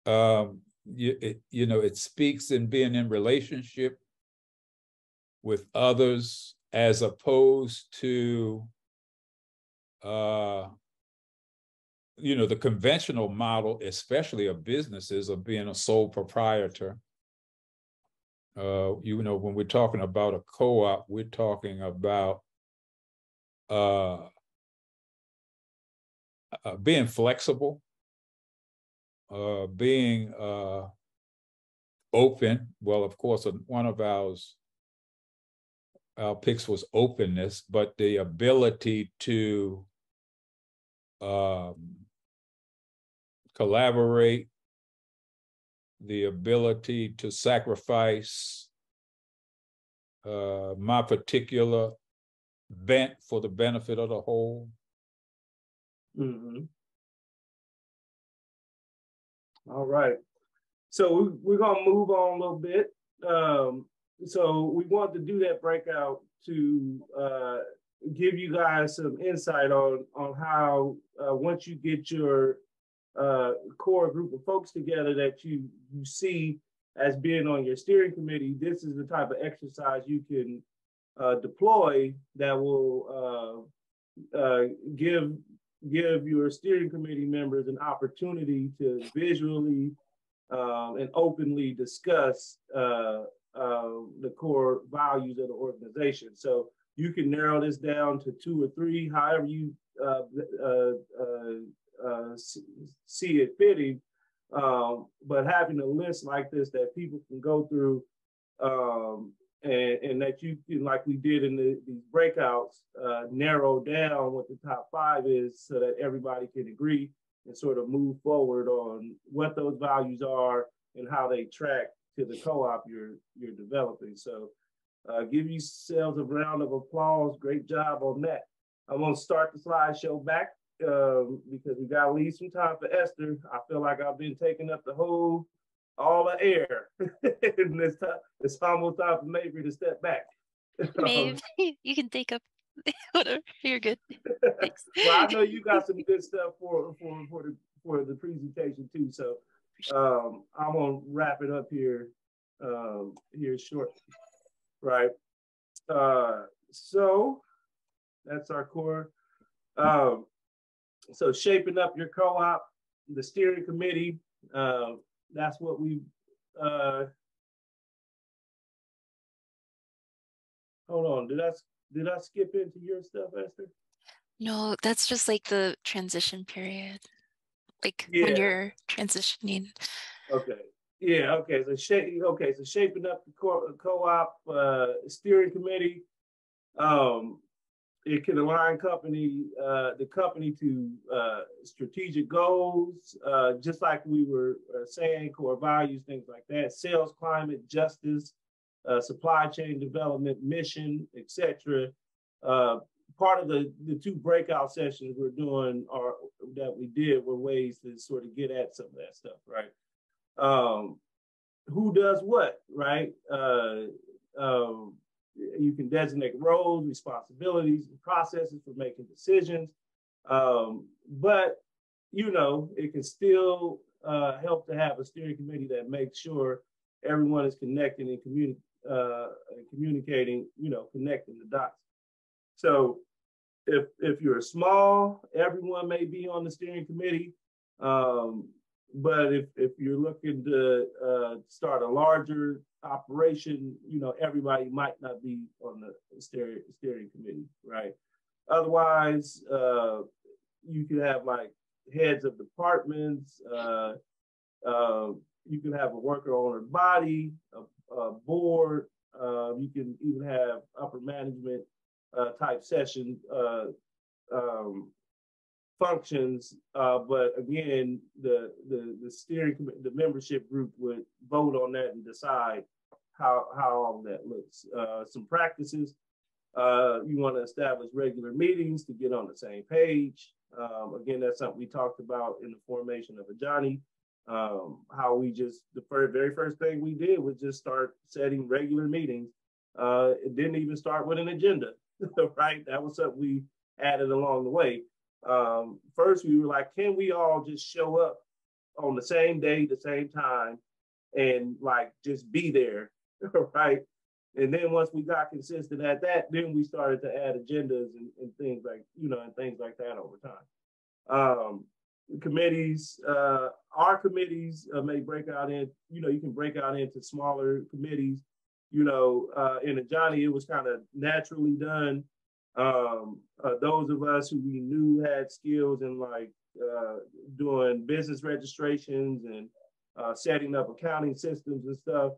It speaks in being in relationship with others as opposed to, the conventional model, especially of businesses, of being a sole proprietor. When we're talking about a co-op, we're talking about being flexible, being open. Well, of course, one of our picks was openness, but the ability to collaborate, the ability to sacrifice my particular bent for the benefit of the whole. Mm-hmm. All right. So we're going to move on a little bit. So we want to do that breakout to give you guys some insight on how once you get your core group of folks together that you see as being on your steering committee, this is the type of exercise you can deploy that will give your steering committee members an opportunity to visually and openly discuss the core values of the organization. So you can narrow this down to 2 or 3, however you see it fitting. But having a list like this that people can go through and that you can, like we did in these breakouts, narrow down what the top 5 is so that everybody can agree and sort of move forward on what those values are and how they track to the co-op you're developing. So give yourselves a round of applause. Great job on that. I'm going to start the slideshow back because we got to leave some time for Esther. I feel like I've been taking up all the air. And it's almost time for Mabry to step back. Maeve, you can take up whatever. You're good. Thanks. Well, I know you got some good stuff for the presentation too. So I'm gonna wrap it up here shortly. Right. So that's our core. So shaping up your co-op, the steering committee. That's what we hold on. Did I skip into your stuff, Esther? No, that's just like the transition period, like when Yeah. you're transitioning. Okay. Yeah. Okay. So shaping up the co-op steering committee. It can align the company to strategic goals, just like we were saying, core values, things like that, sales climate, justice, supply chain development, mission, etc. Part of the two breakout sessions we're doing that we did were ways to sort of get at some of that stuff, right? Who does what, right? You can designate roles, responsibilities, and processes for making decisions. But, it can still help to have a steering committee that makes sure everyone is connecting and communicating, connecting the dots. So if you're small, everyone may be on the steering committee. But if you're looking to start a larger operation, everybody might not be on the steering committee, right? Otherwise, you could have like heads of departments. You can have a worker owner body, a board. You can even have upper management type session functions, but again, the steering committee, the membership group would vote on that and decide how all that looks. Some practices, you want to establish regular meetings to get on the same page. Again, that's something we talked about in the formation of Ajani. How we the very first thing we did was just start setting regular meetings. It didn't even start with an agenda, right? That was something we added along the way. First, we were like, can we all just show up on the same day, the same time, and like just be there, right? And then once we got consistent at that, then we started to add agendas and things like, and things like that over time. Committees, our committees may break out in, you can break out into smaller committees. In Ajani, it was kind of naturally done. Those of us who we knew had skills in like doing business registrations and setting up accounting systems and stuff,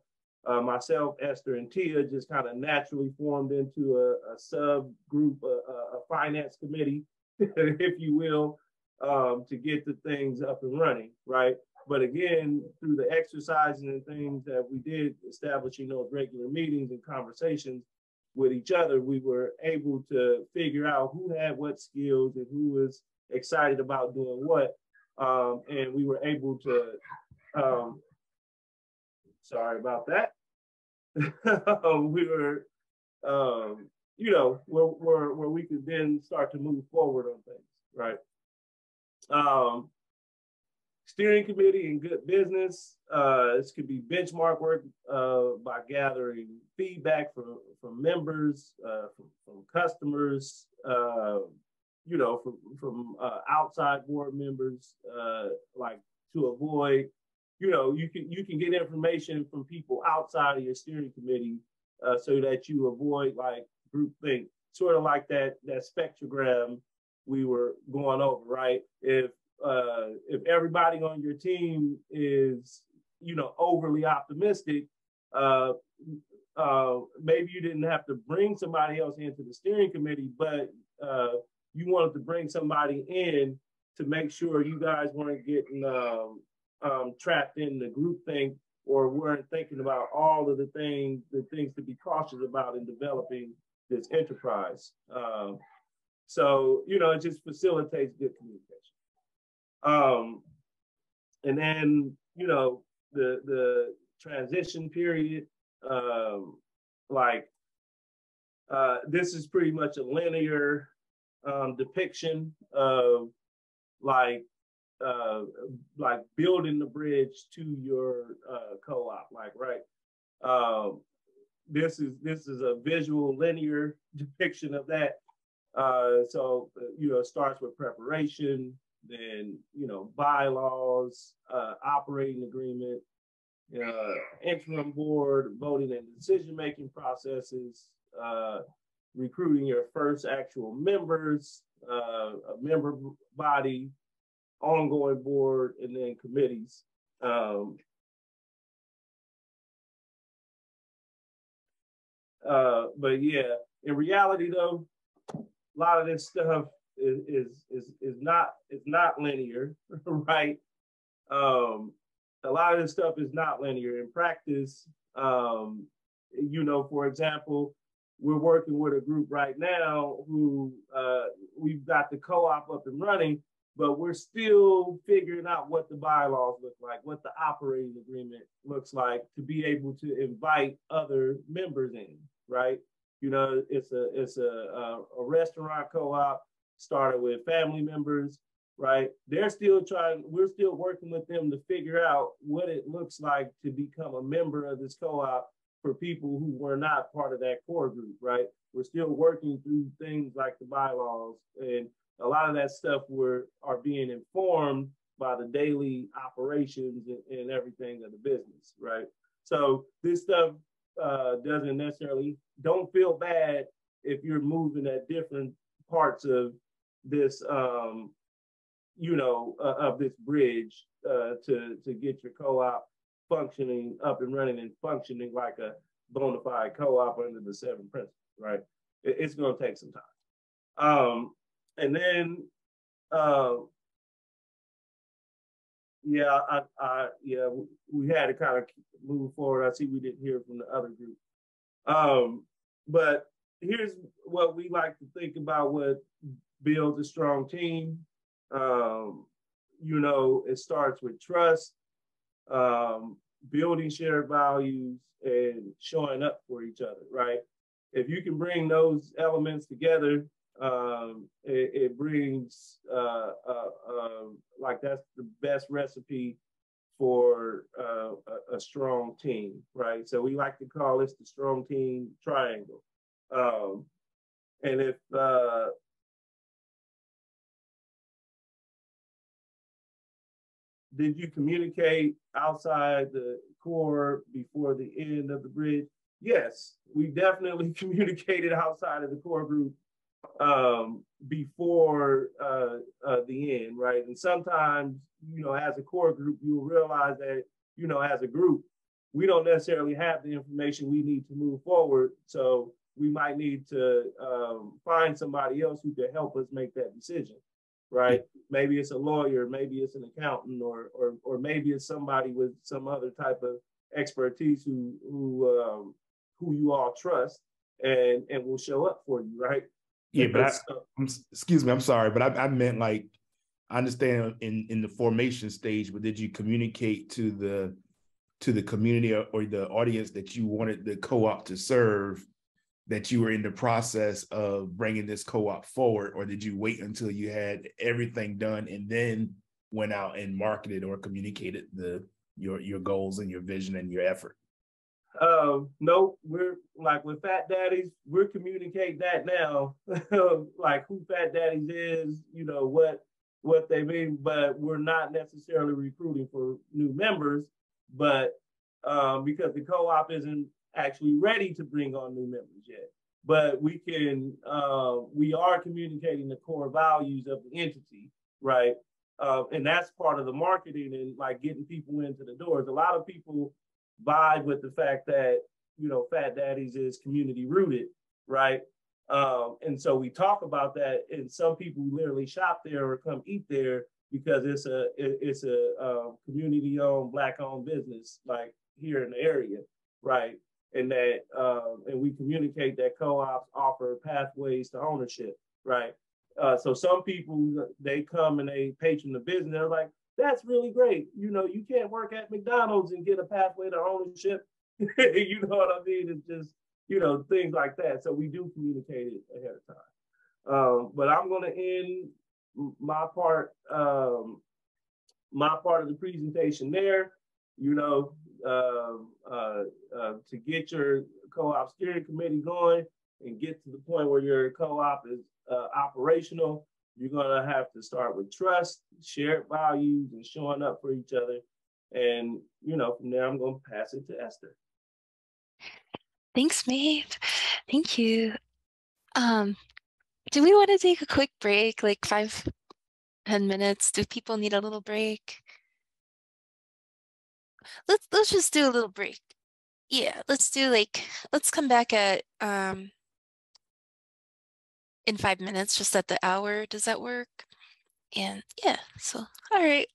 myself, Esther, and Tia just kind of naturally formed into a subgroup, a finance committee, if you will, to get the things up and running, right? But again, through the exercises and things that we did establishing those regular meetings and conversations with each other, we were able to figure out who had what skills and who was excited about doing what. And we were able to, sorry about that. We were, where we could then start to move forward on things, right? Steering committee and good business. This could be benchmark work by gathering feedback from members, from customers, from outside board members, like to avoid, you can get information from people outside of your steering committee so that you avoid like groupthink, sort of like that spectrogram we were going over, right? If everybody on your team is, overly optimistic, maybe you didn't have to bring somebody else into the steering committee, but you wanted to bring somebody in to make sure you guys weren't getting trapped in the group thing or weren't thinking about all of the things to be cautious about in developing this enterprise. So, it just facilitates good communication. And then, the transition period, this is pretty much a linear depiction of like building the bridge to your co-op, right? This is a visual linear depiction of that. So, it starts with preparation, then, bylaws, operating agreement, interim board, voting and decision-making processes, recruiting your first actual members, a member body, ongoing board, and then committees. But yeah, in reality though, a lot of this stuff is not linear, right? A lot of this stuff is not linear. In practice, you know, for example, we're working with a group right now who we've got the co-op up and running, but we're still figuring out what the bylaws look like, what the operating agreement looks like to be able to invite other members in, right? You know, it's a restaurant co-op started with family members, right? We're still working with them to figure out what it looks like to become a member of this co-op for people who were not part of that core group, right? We're still working through things like the bylaws, and a lot of that stuff are being informed by the daily operations and everything of the business, right? So this stuff doesn't necessarily, don't feel bad if you're moving at different parts of this, you know, of this bridge to get your co-op functioning up and running and functioning like a bona fide co-op under the 7 principles, right? It's going to take some time. And then, yeah, we had to kind of move forward. I see we didn't hear from the other group. But here's what we like to think about what builds a strong team. You know, it starts with trust, building shared values, and showing up for each other, right? If you can bring those elements together, it brings, like that's the best recipe for a strong team, right? So we like to call this the strong team triangle. And if, did you communicate outside the core before the end of the bridge? Yes, we definitely communicated outside of the core group before the end, right? And sometimes, you know, as a core group, you'll realize that, you know, as a group, we don't necessarily have the information we need to move forward. So we might need to find somebody else who can help us make that decision, right? Maybe it's a lawyer, maybe it's an accountant, or maybe it's somebody with some other type of expertise who you all trust and will show up for you, right? Yeah, but excuse me, I'm sorry, but I meant like, I understand in the formation stage, but did you communicate to the community or the audience that you wanted the co-op to serve, that you were in the process of bringing this co-op forward, or did you wait until you had everything done and then went out and marketed or communicated your goals and your vision and your effort? No, we're like with Fat Daddies, we're communicating that now, like who Fat Daddies is, you know, what they mean, but we're not necessarily recruiting for new members, but because the co-op isn't actually ready to bring on new members yet. But we are communicating the core values of the entity, right? And that's part of the marketing and like getting people into the doors. A lot of people vibe with the fact that, you know, Fat Daddies is community rooted, right? And so we talk about that, and some people literally shop there or come eat there because it's a community owned, Black owned business, like here in the area, right? And that and we communicate that co-ops offer pathways to ownership, right? So some people, they come and they patron the business, they're like, that's really great. You know, you can't work at McDonald's and get a pathway to ownership. You know what I mean? It's just, you know, things like that. So we do communicate it ahead of time. But I'm going to end my part of the presentation there. You know, to get your co-op steering committee going and get to the point where your co-op is operational, you're going to have to start with trust, shared values, and showing up for each other. And, you know, from there, I'm going to pass it to Esther. Thanks, Maeve. Thank you. Do we want to take a quick break, like 5-10 minutes? Do people need a little break? Let's just do a little break. Yeah, let's come back at in 5 minutes, just at the hour. Does that work? And yeah, so all right.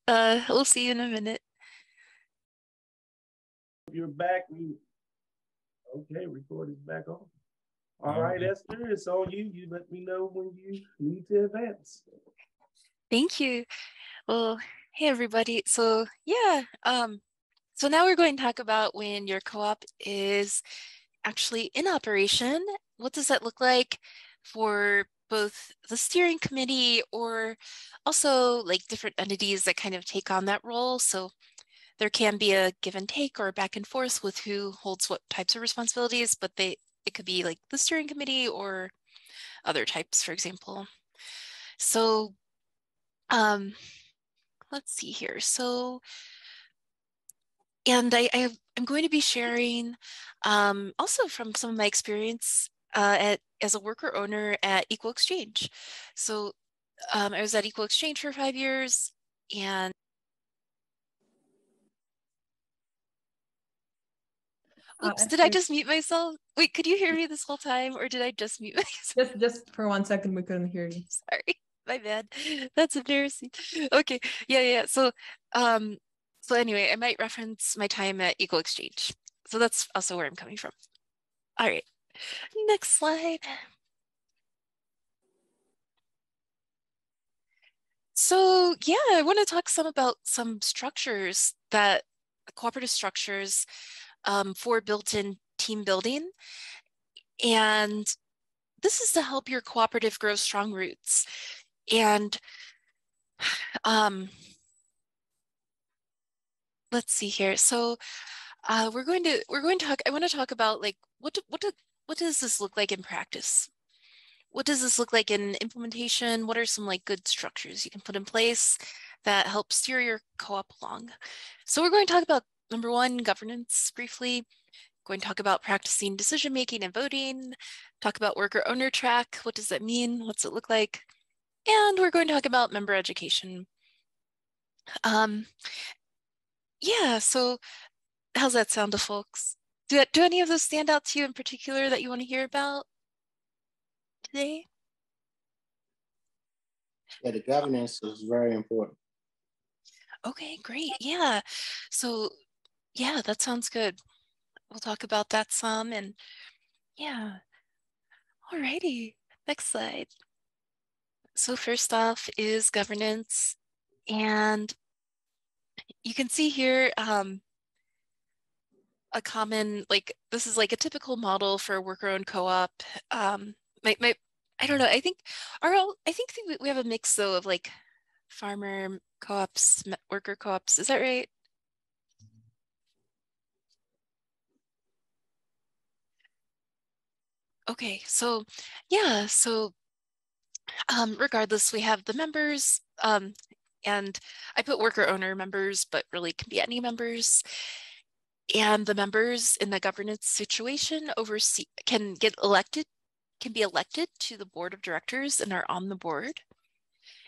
We'll see you in a minute. You're back. Okay, record is back on. All right, Esther, it's on you. You let me know when you need to advance. Thank you. Well, hey everybody. So yeah, so now we're going to talk about when your co-op is actually in operation. What does that look like for both the steering committee or also like different entities that kind of take on that role? So there can be a give and take or a back and forth with who holds what types of responsibilities, but it could be like the steering committee or other types, for example. So let's see here. So, and I'm going to be sharing also from some of my experience as a worker owner at Equal Exchange. So I was at Equal Exchange for 5 years, and oops, did I just mute myself? Wait, could you hear me this whole time, or did I just mute myself? Just for 1 second, we couldn't hear you. Sorry, my bad. That's embarrassing. Okay, yeah. So anyway, I might reference my time at Equal Exchange. So that's also where I'm coming from. All right, next slide. So yeah, I want to talk some about some structures that cooperative structures for built-in team building. And this is to help your cooperative grow strong roots. And let's see here. So we're going to talk. I want to talk about like what does this look like in practice? What does this look like in implementation? What are some like good structures you can put in place that help steer your co-op along? So we're going to talk about number 1, governance briefly. Going to talk about practicing decision making and voting. Talk about worker owner track. What does that mean? What's it look like? And we're going to talk about member education. Yeah, so how's that sound to folks? Do any of those stand out to you in particular that you want to hear about today? Yeah, the governance is very important. Okay, great. Yeah. So yeah, that sounds good. We'll talk about that some, and yeah. Alrighty, next slide. So first off is governance, and you can see here a common, like this is like a typical model for a worker-owned co-op. I don't know. I think we have a mix though of like farmer co-ops, worker co-ops. Is that right? Okay, so yeah, so regardless, we have the members, and I put worker owner members, but really can be any members. And the members in the governance situation can be elected to the board of directors and are on the board.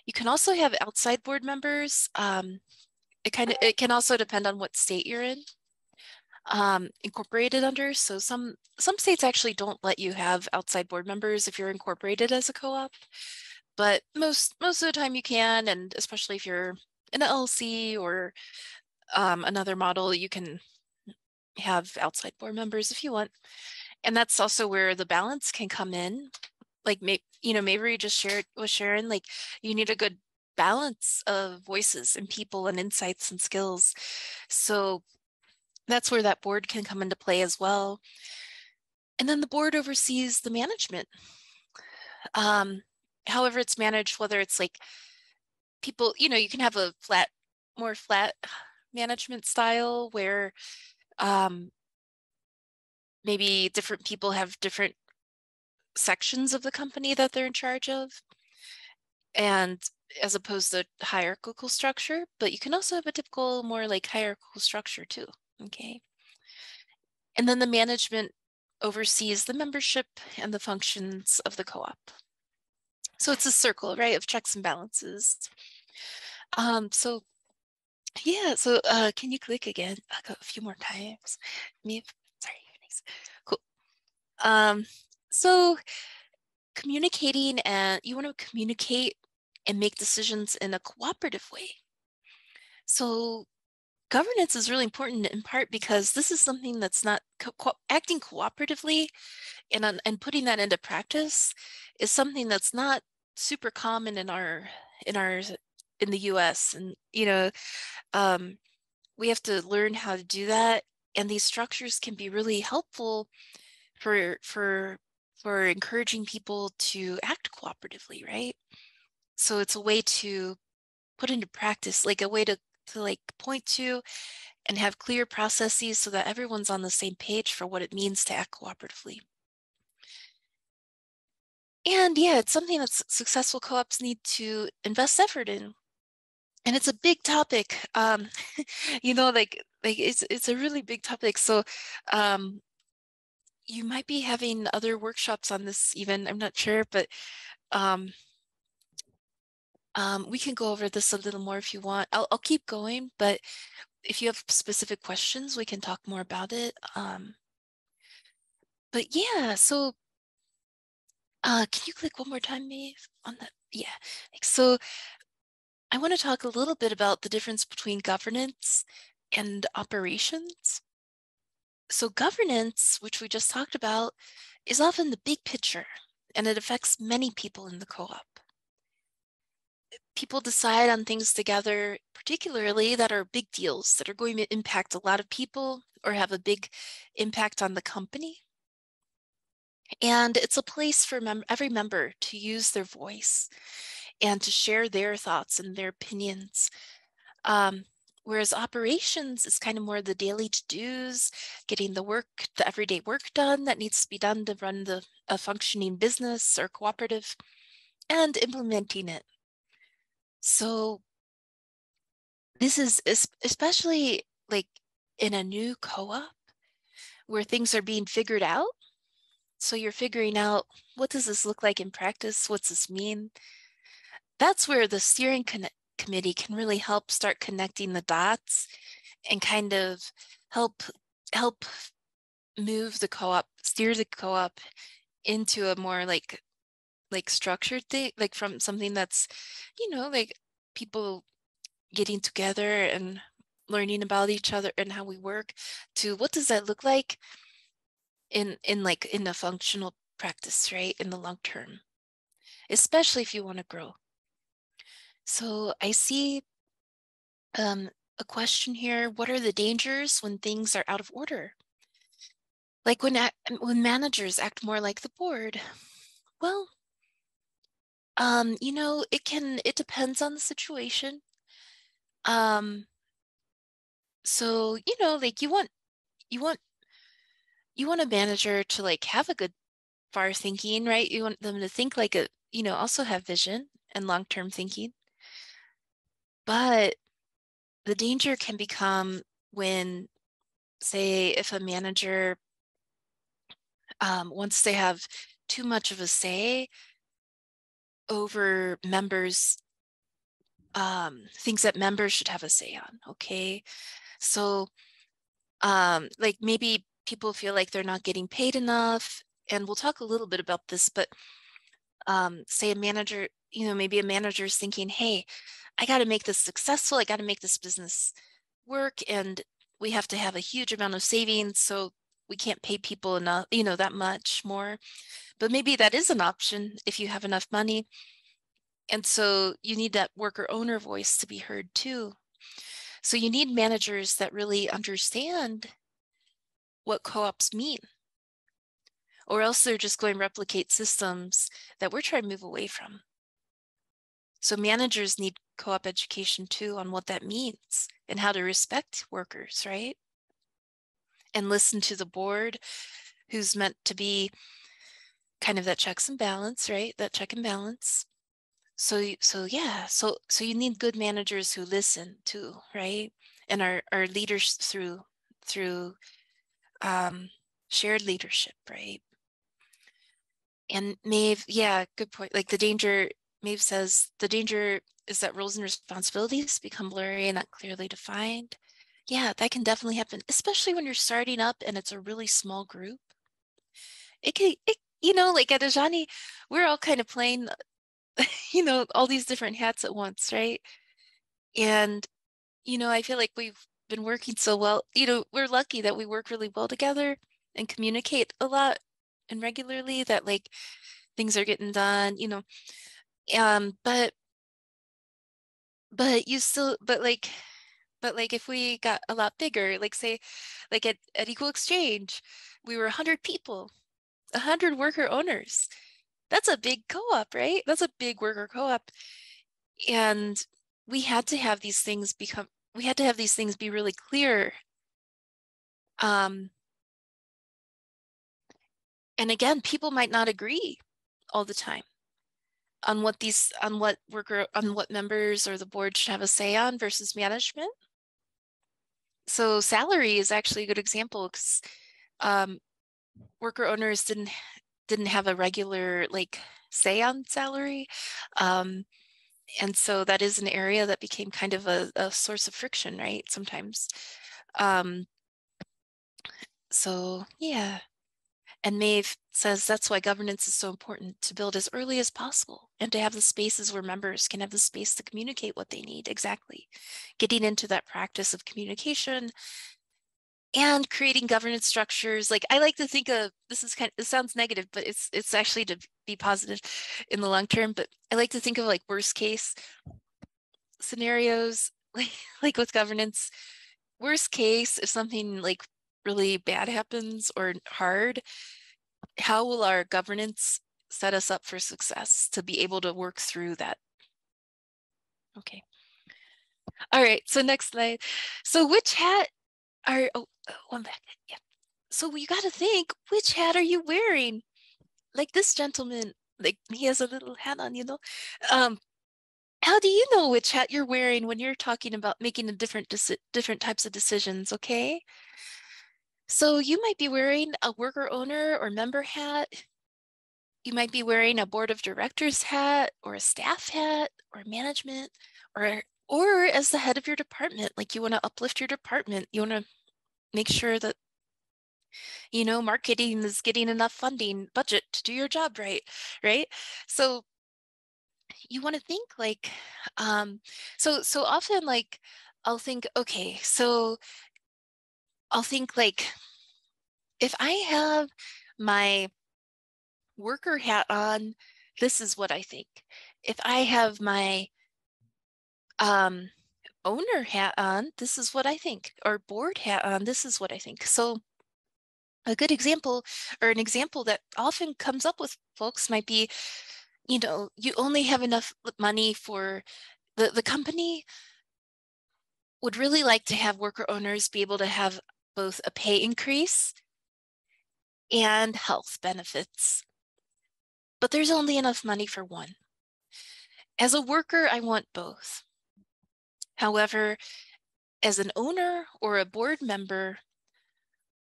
You can also have outside board members. It can also depend on what state you're in. Incorporated under. So some states actually don't let you have outside board members if you're incorporated as a co-op, but most of the time you can, and especially if you're an LLC or another model, you can have outside board members if you want. And that's also where the balance can come in. Like Mabry just was sharing, like you need a good balance of voices and people and insights and skills. So that's where that board can come into play as well. And then the board oversees the management. However it's managed, whether it's like people, you can have a more flat management style where maybe different people have different sections of the company that they're in charge of, and as opposed to hierarchical structure, but you can also have a typical more like hierarchical structure too. Okay. And then the management oversees the membership and the functions of the co-op. So it's a circle, right, of checks and balances. So yeah, so can you click again? I'll go a few more times. Sorry, thanks. Cool. So communicating, and you want to communicate and make decisions in a cooperative way. So governance is really important in part because this is something that's not acting cooperatively and putting that into practice is something that's not super common in the US. And we have to learn how to do that. And these structures can be really helpful for encouraging people to act cooperatively, right? So it's a way to put into practice, like a way to like point to and have clear processes so that everyone's on the same page for what it means to act cooperatively. And yeah, it's something that successful co-ops need to invest effort in. And it's a big topic. Like it's a really big topic. So you might be having other workshops on this even, I'm not sure, but we can go over this a little more if you want. I'll keep going, but if you have specific questions, we can talk more about it. But yeah, so can you click one more time, Maeve, on that? Yeah, so I want to talk a little bit about the difference between governance and operations. So governance, which we just talked about, is often the big picture, and it affects many people in the co-op. People decide on things together, particularly that are big deals that are going to impact a lot of people or have a big impact on the company. And it's a place for every member to use their voice and to share their thoughts and their opinions. Whereas operations is kind of more the daily to-dos, getting the everyday work done that needs to be done to run a functioning business or cooperative, and implementing it. So this is especially like in a new co-op where things are being figured out. So you're figuring out, what does this look like in practice? What's this mean? That's where the steering committee can really help start connecting the dots and kind of help move the co-op, steer the co-op into a more like structured thing, like from something that's, like people getting together and learning about each other and how we work, to what does that look like in a functional practice, right, in the long term, especially if you want to grow. So I see a question here. What are the dangers when things are out of order? Like when managers act more like the board? Well, it depends on the situation. So, like you want a manager to like have a good far thinking, right? You want them to think like also have vision and long-term thinking. But the danger can become when, say, if a manager wants to have too much of a say over members, things that members should have a say on, okay? So like maybe people feel like they're not getting paid enough, and we'll talk a little bit about this, but say a manager, maybe a manager is thinking, hey, I got to make this successful. I got to make this business work, and we have to have a huge amount of savings, so we can't pay people enough, that much more. But maybe that is an option if you have enough money. And so you need that worker owner voice to be heard too. So you need managers that really understand what co-ops mean, or else they're just going to replicate systems that we're trying to move away from. So managers need co-op education too on what that means and how to respect workers, right? And listen to the board, who's meant to be kind of that checks and balance, right? That check and balance. So you need good managers who listen too, right? And are leaders through shared leadership, right? And Maeve, yeah, good point. Like the danger, Maeve says, the danger is that roles and responsibilities become blurry and not clearly defined. Yeah, that can definitely happen, especially when you're starting up and it's a really small group. It can, you know, like at Ajani, we're all kind of playing, you know, all these different hats at once, right? And, you know, I feel like we've been working so well. You know, we're lucky that we work really well together and communicate a lot and regularly, that like things are getting done, you know. But you still, but like if we got a lot bigger, like say, like at Equal Exchange, we were 100 people, 100 worker owners. That's a big co-op, right? That's a big worker co-op. And we had to have these things be really clear. And again, people might not agree all the time on what members or the board should have a say on versus management. So salary is actually a good example, because worker owners didn't have a regular like say on salary. And so that is an area that became kind of a source of friction, right? Sometimes. So yeah. And Maeve says that's why governance is so important, to build as early as possible and to have the spaces where members can have the space to communicate what they need. Exactly. Getting into that practice of communication and creating governance structures. Like I like to think of, it sounds negative, but it's actually to be positive in the long term. But I like to think of like worst case scenarios, like with governance. Worst case, if something like really bad happens or hard, how will our governance set us up for success to be able to work through that? Okay. All right, so next slide. So which hat are, one back, yeah. So you got to think, which hat are you wearing? Like this gentleman, like he has a little hat on, you know. How do you know which hat you're wearing when you're talking about making a different types of decisions, okay? So you might be wearing a worker owner or member hat. You might be wearing a board of directors hat or a staff hat or management, or as the head of your department, like you want to uplift your department. You want to make sure that, you know, marketing is getting enough funding budget to do your job right, right? So you want to think like, so often like I'll think, okay, so I'll think like, if I have my worker hat on, this is what I think. If I have my owner hat on, this is what I think, or board hat on, this is what I think. So a good example, or an example that often comes up with folks might be, you know, you only have enough money for the company would really like to have worker owners be able to have both a pay increase and health benefits, but there's only enough money for one. As a worker, I want both. However, as an owner or a board member,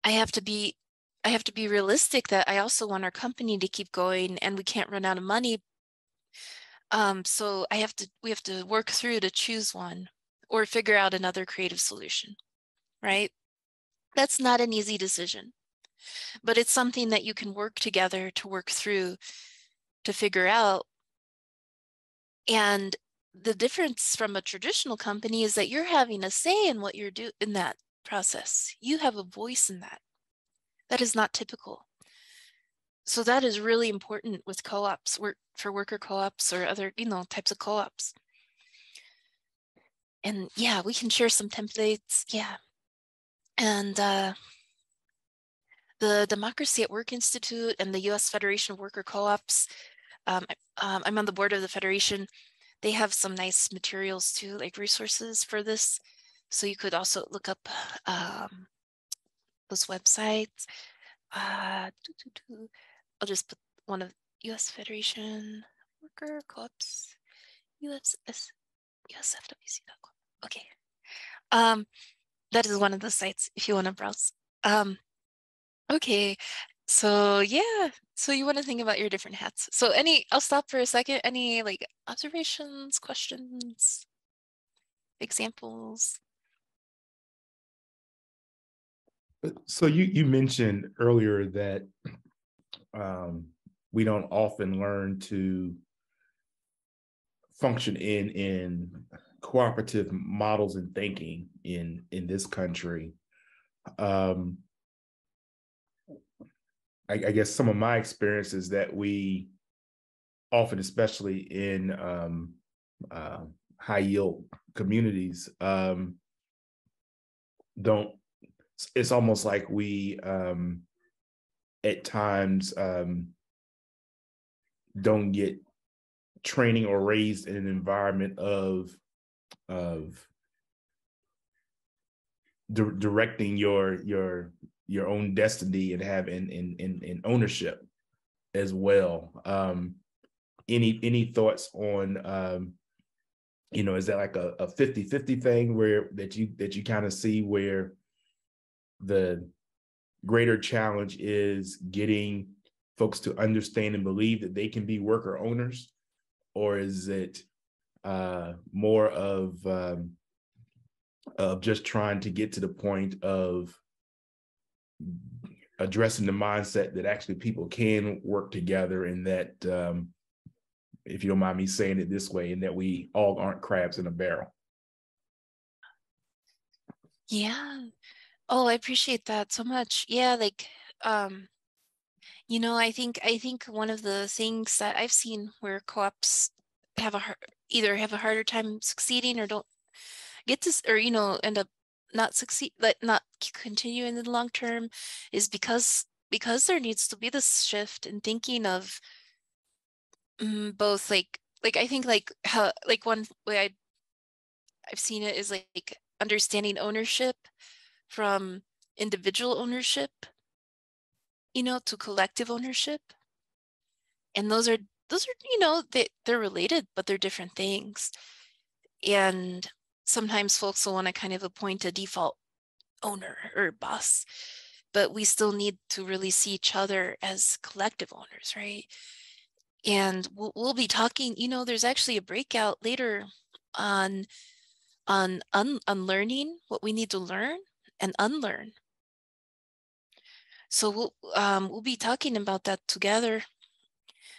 I have to be realistic that I also want our company to keep going and we can't run out of money. So we have to work through to choose one or figure out another creative solution, right? That's not an easy decision, but it's something that you can work together to work through to figure out. And the difference from a traditional company is that you're having a say in what you're doing in that process. You have a voice in that. That is not typical. So that is really important with co-ops, for worker co-ops or other, you know, types of co-ops. And yeah, we can share some templates. Yeah. And the Democracy at Work Institute and the U.S. Federation of Worker Co-ops, I'm on the board of the Federation. They have some nice materials too, like resources for this. So you could also look up those websites. I'll just put one of U.S. Federation Worker Co-ops, USFWC.com. Okay. That is one of the sites if you want to browse. Okay. So yeah. So you want to think about your different hats. So I'll stop for a second. Any like observations, questions, examples? So you mentioned earlier that we don't often learn to function in cooperative models and thinking in this country. I guess some of my experience is that we often, especially in high yield communities, don't. It's almost like we at times don't get training or raised in an environment of directing your own destiny and have in ownership as well. Any thoughts on is that like a 50-50 thing where that you kind of see where the greater challenge is getting folks to understand and believe that they can be worker owners, or is it more of just trying to get to the point of addressing the mindset that actually people can work together, and that if you don't mind me saying it this way, and that we all aren't crabs in a barrel? Yeah. Oh, I appreciate that so much. Yeah, like I think one of the things that I've seen where co-ops either have a harder time succeeding or don't get to, or end up not succeed, like not continue in the long term, is because there needs to be this shift in thinking of both like I think like how, like one way I've seen it is like understanding ownership from individual ownership, to collective ownership. And those are they're related, but they're different things. And sometimes folks will want to kind of appoint a default owner or boss, but we still need to really see each other as collective owners, right? And we'll be talking, there's actually a breakout later on unlearning what we need to learn and unlearn. So we'll be talking about that together.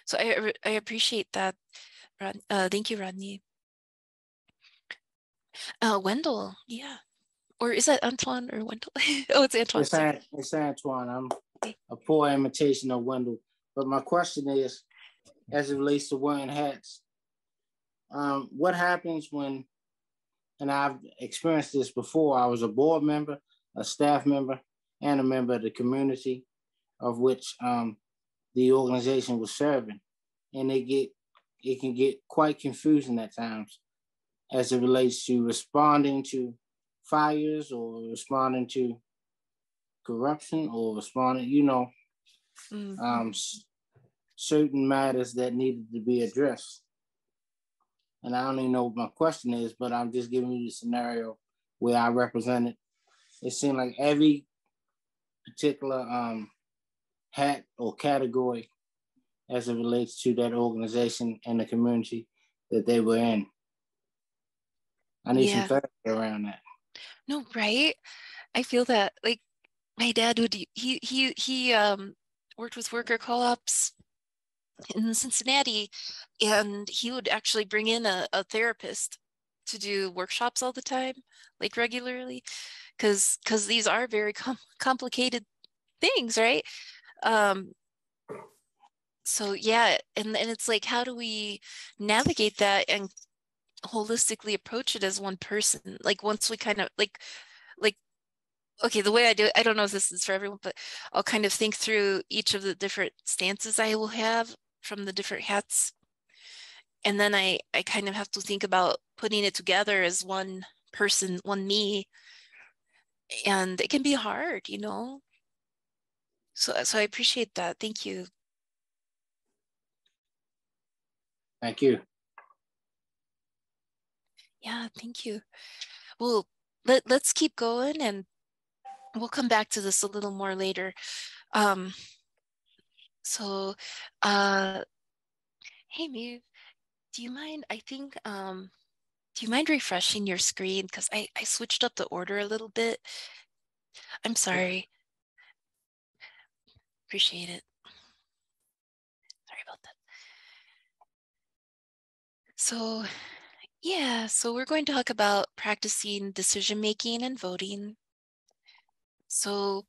So I appreciate that. Thank you, Rodney. Wendell, yeah. Or is that Antoine or Wendell? Oh, it's Antoine. It's Antoine. I'm a poor imitation of Wendell. But my question is, as it relates to wearing hats, what happens when, and I've experienced this before, I was a board member, a staff member, and a member of the community of which the organization was serving. And it can get quite confusing at times as it relates to responding to fires or responding to corruption or responding, certain matters that needed to be addressed. And I don't even know what my question is, but I'm just giving you the scenario where I represented. It seemed like every particular hat or category as it relates to that organization and the community that they were in. I need some clarity around that. No, right? I feel that, like, my dad would, he worked with worker co-ops in Cincinnati, and he would actually bring in a therapist to do workshops all the time, like regularly, because these are very complicated things, right? So yeah, and it's like, how do we navigate that and holistically approach it as one person? Like once we kind of like okay, the way I do it, I don't know if this is for everyone, but I'll kind of think through each of the different stances I will have from the different hats. And then I kind of have to think about putting it together as one person, one me. And it can be hard, So I appreciate that. Thank you. Thank you. Yeah, thank you. Well, let's keep going, and we'll come back to this a little more later. So, hey, Maeve, do you mind? I think, do you mind refreshing your screen? Because I switched up the order a little bit. I'm sorry. Appreciate it. Sorry about that. So, yeah, so we're going to talk about practicing decision-making and voting. So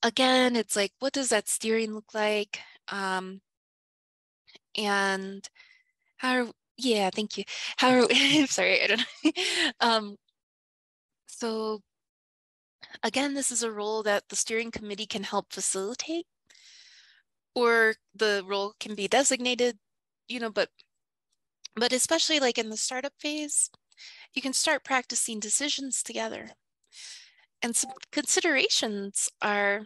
again, it's like, what does that steering look like? And how, yeah, thank you. How, sorry, I don't know. So again, this is a role that the steering committee can help facilitate, or the role can be designated, you know, but especially like in the startup phase, you can start practicing decisions together. And some considerations are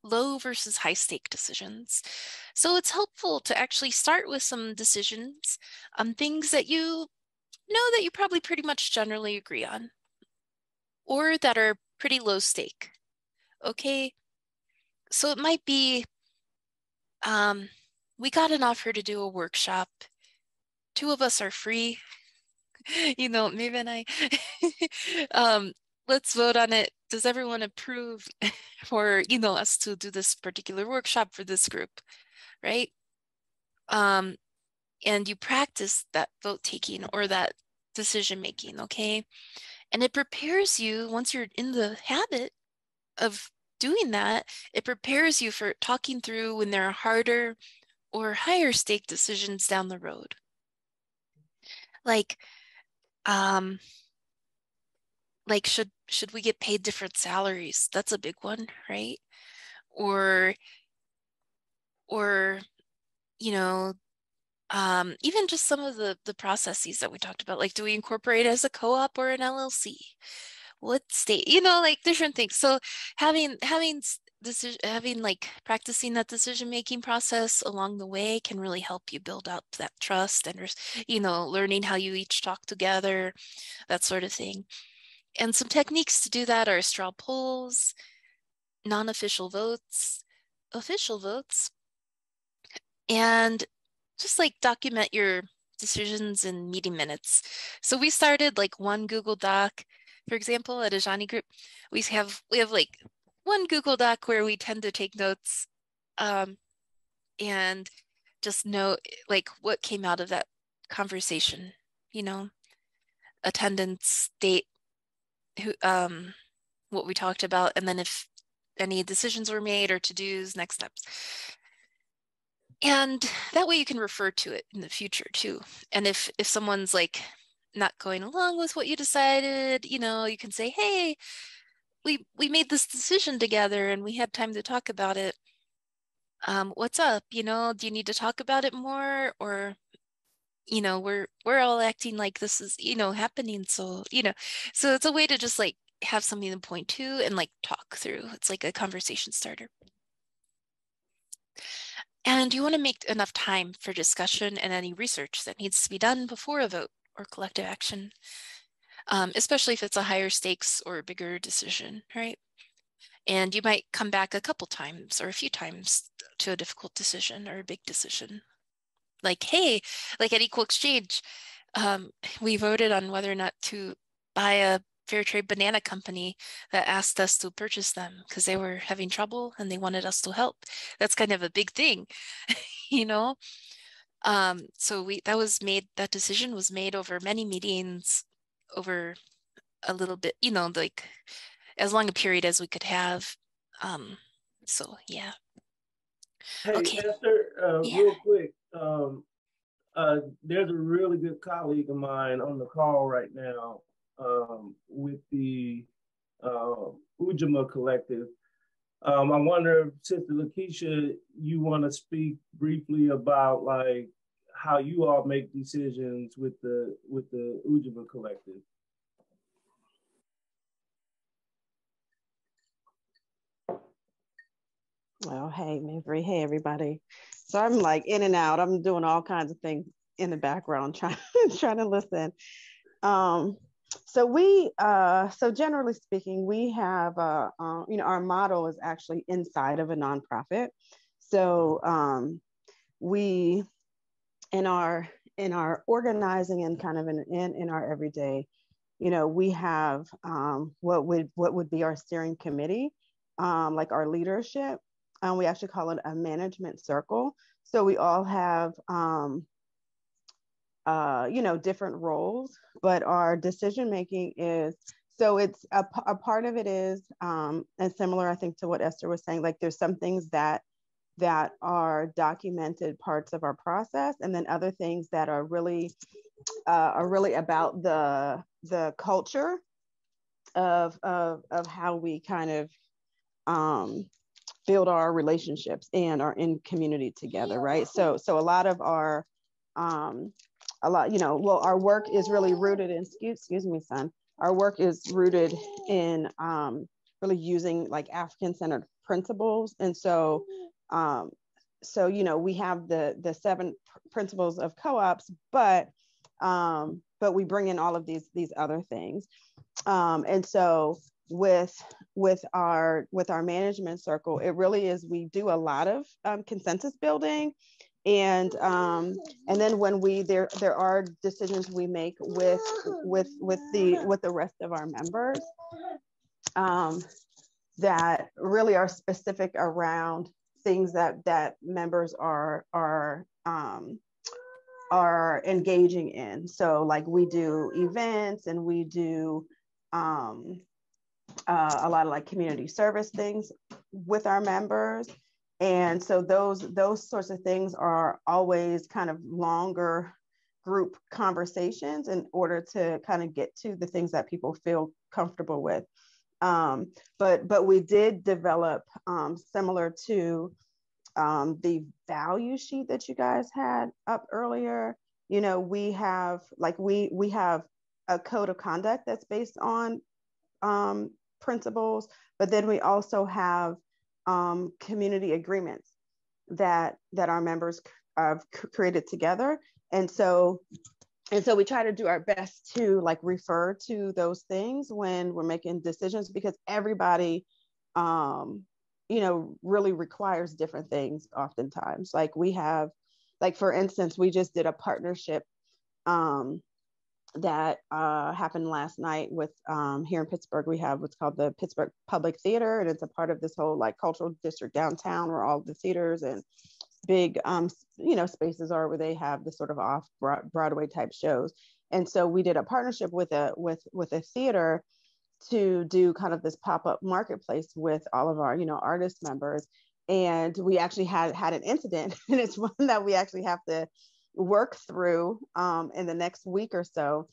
low versus high stake decisions. So it's helpful to actually start with some decisions on things that you know that you probably pretty much generally agree on, or that are pretty low stake. Okay, so it might be, we got an offer to do a workshop. 2 of us are free. You know, Maeve and I, let's vote on it. Does everyone approve for, you know, us to do this particular workshop for this group, right? And you practice that vote taking or that decision making, okay? And it prepares you, once you're in the habit of doing that, it prepares you for talking through when there are harder or higher stake decisions down the road. Like should we get paid different salaries? That's a big one, right? Or you know, even just some of the processes that we talked about, like, do we incorporate as a co-op or an LLC? What state, you know, like different things. So having like practicing that decision-making process along the way can really help you build up that trust and, you know, learning how you each talk together, that sort of thing. And some techniques to do that are straw polls, non-official votes, official votes, and just like document your decisions in meeting minutes. So we started like one Google Doc, for example, at Ajani Group. We have like one Google Doc where we tend to take notes, and just note like what came out of that conversation, you know, attendance, date, who, what we talked about, and then if any decisions were made or to-dos, next steps. And that way you can refer to it in the future too. And if someone's like not going along with what you decided, you know, you can say, hey, we made this decision together and we had time to talk about it. What's up? You know, do you need to talk about it more? Or, you know, we're all acting like this is, you know, happening. So, you know, so it's a way to just like have something to point to and like talk through. It's like a conversation starter. And you want to make enough time for discussion and any research that needs to be done before a vote or collective action, especially if it's a higher stakes or a bigger decision, right? And you might come back a couple times or a few times to a difficult decision or a big decision. Like, hey, like at Equal Exchange, we voted on whether or not to buy a fair trade banana company that asked us to purchase them because they were having trouble and they wanted us to help. That's kind of a big thing, you know? So that decision was made over many meetings, over a little bit, you know, like as long a period as we could have. So yeah. Hey, Okay. Esther, Yeah. real quick, there's a really good colleague of mine on the call right now with the Ujima Collective. I wonder if Sister Lakeisha, you want to speak briefly about like how you all make decisions with the Ujima Collective. Well, hey, Maverick. Hey, everybody. So I'm like in and out. I'm doing all kinds of things in the background, trying to listen. So we, so generally speaking, we have, our model is actually inside of a nonprofit. So we, in our organizing and kind of in our everyday, we have what would be our steering committee, like our leadership. We actually call it a management circle. So we all have, different roles, but our decision making is, so it's a part of it is, and similar, I think, to what Esther was saying, like there's some things that are documented parts of our process, and then other things that are really about the culture of how we kind of build our relationships and are in community together, right? So a lot of our our work is really rooted in, excuse me, son. Our work is rooted in really using like African-centered principles. And so, we have the 7 principles of co-ops, but we bring in all of these other things. And so with our management circle, it really is, we do a lot of consensus building. And then when there are decisions we make with the rest of our members that really are specific around things that members are engaging in. So like we do events, and we do a lot of like community service things with our members. And so those sorts of things are always kind of longer group conversations in order to kind of get to the things that people feel comfortable with. But we did develop, similar to the value sheet that you guys had up earlier. We have we have a code of conduct that's based on principles, but then we also have community agreements that our members have created together. And so we try to do our best to like refer to those things when we're making decisions, because everybody, really requires different things oftentimes. Like we have, like, for instance, we just did a partnership that happened last night with here in Pittsburgh. We have what's called the Pittsburgh Public Theater, and it's a part of this whole like cultural district downtown, where all the theaters and big spaces are, where they have the sort of off Broadway type shows. And so we did a partnership with a theater to do kind of this pop-up marketplace with all of our artist members. And we actually had an incident, and it's one that we actually have to work through in the next week or so,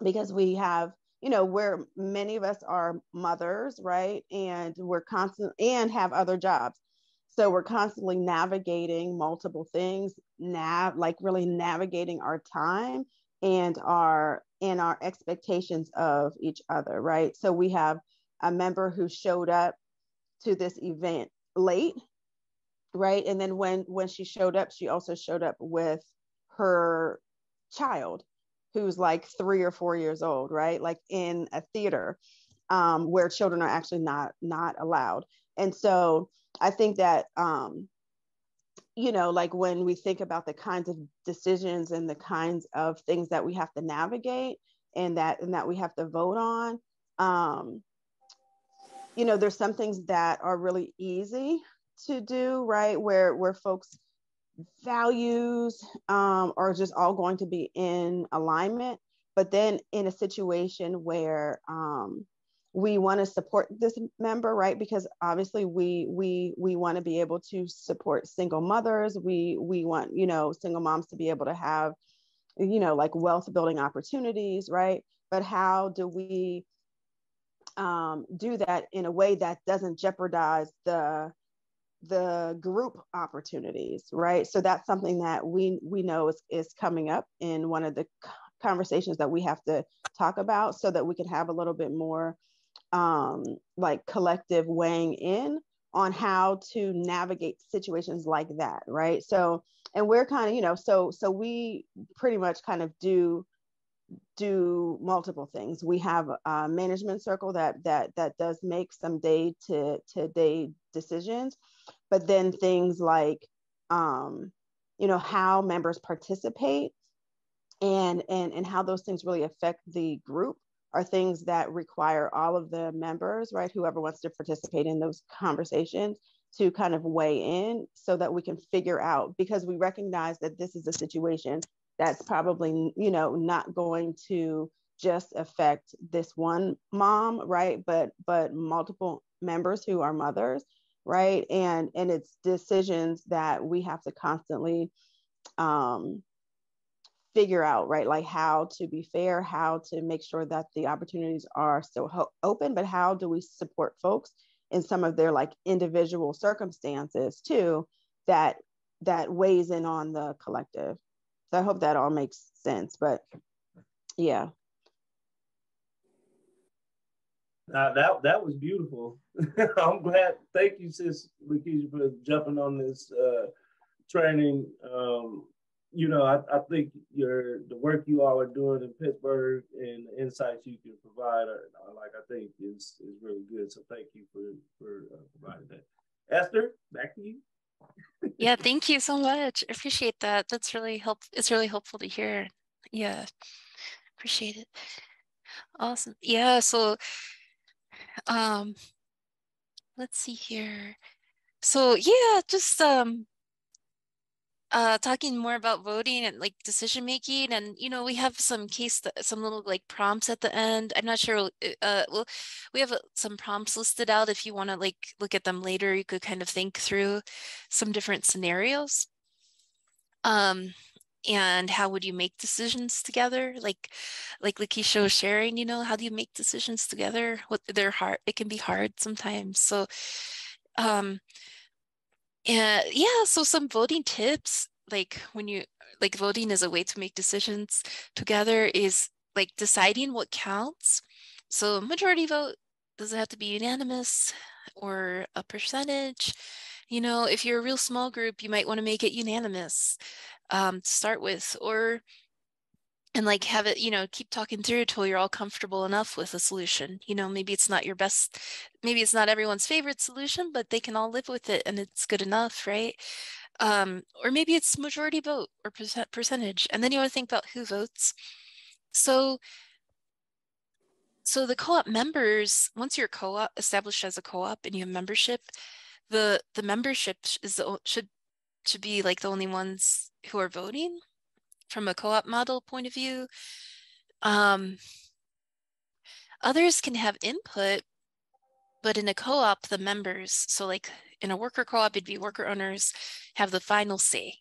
because we have, where many of us are mothers, right? And we're constant and have other jobs. So we're constantly navigating multiple things, really navigating our time and our expectations of each other, right? So we have a member who showed up to this event late, right? And then when she showed up, she also showed up with her child, who's like 3 or 4 years old, right? Like in a theater where children are actually not allowed. And so I think that, like when we think about the kinds of decisions and the kinds of things that we have to navigate and that we have to vote on, there's some things that are really easy to do, right? Where folks' values are just all going to be in alignment. But then in a situation where we want to support this member, right? Because obviously we want to be able to support single mothers. We want, single moms to be able to have, like wealth building opportunities, right? But how do we do that in a way that doesn't jeopardize the group opportunities, right? So that's something that we know is coming up in one of the conversations that we have to talk about, so that we can have a little bit more like collective weighing in on how to navigate situations like that, right? So, and we're kind of, so we pretty much kind of do do multiple things. We have a management circle that does make some day to day decisions, but then things like how members participate and how those things really affect the group are things that require all of the members, right, whoever wants to participate in those conversations, to kind of weigh in so that we can figure out, because we recognize that this is a situation that's probably, not going to just affect this one mom, right, but multiple members who are mothers, right, and it's decisions that we have to constantly figure out, right, like how to be fair, how to make sure that the opportunities are still open, but how do we support folks in some of their like individual circumstances too, that weighs in on the collective. So I hope that all makes sense, but yeah. That was beautiful. I'm glad. Thank you, sis Lakeisha, for jumping on this training. I think the work you all are doing in Pittsburgh and the insights you can provide I think is really good. So thank you for providing that. Esther, back to you. Yeah, thank you so much. I appreciate that. That's really helpful. It's really helpful to hear. Yeah, appreciate it. Awesome. Yeah, so let's see here. So yeah, just talking more about voting and like decision making, and we have some little like prompts at the end. I'm not sure. Well, we have some prompts listed out. If you want to like look at them later, you could kind of think through some different scenarios. And how would you make decisions together? Like Lakeisha was sharing, how do you make decisions together? They're hard. It can be hard sometimes. So, and yeah, so some voting tips, like voting is a way to make decisions together, is like deciding what counts. So majority vote, does it have to be unanimous or a percentage? If you're a real small group, you might want to make it unanimous to start with, and like have it, keep talking through till you're all comfortable enough with a solution. Maybe it's not your best, maybe it's not everyone's favorite solution, but they can all live with it and it's good enough, right? Or maybe it's majority vote or percentage. And then you want to think about who votes. So the co-op members, once you're co-op established as a co-op and you have membership, the membership should be like the only ones who are voting from a co-op model point of view. Others can have input, but in a co-op, the members, so like in a worker co-op, it'd be worker owners have the final say.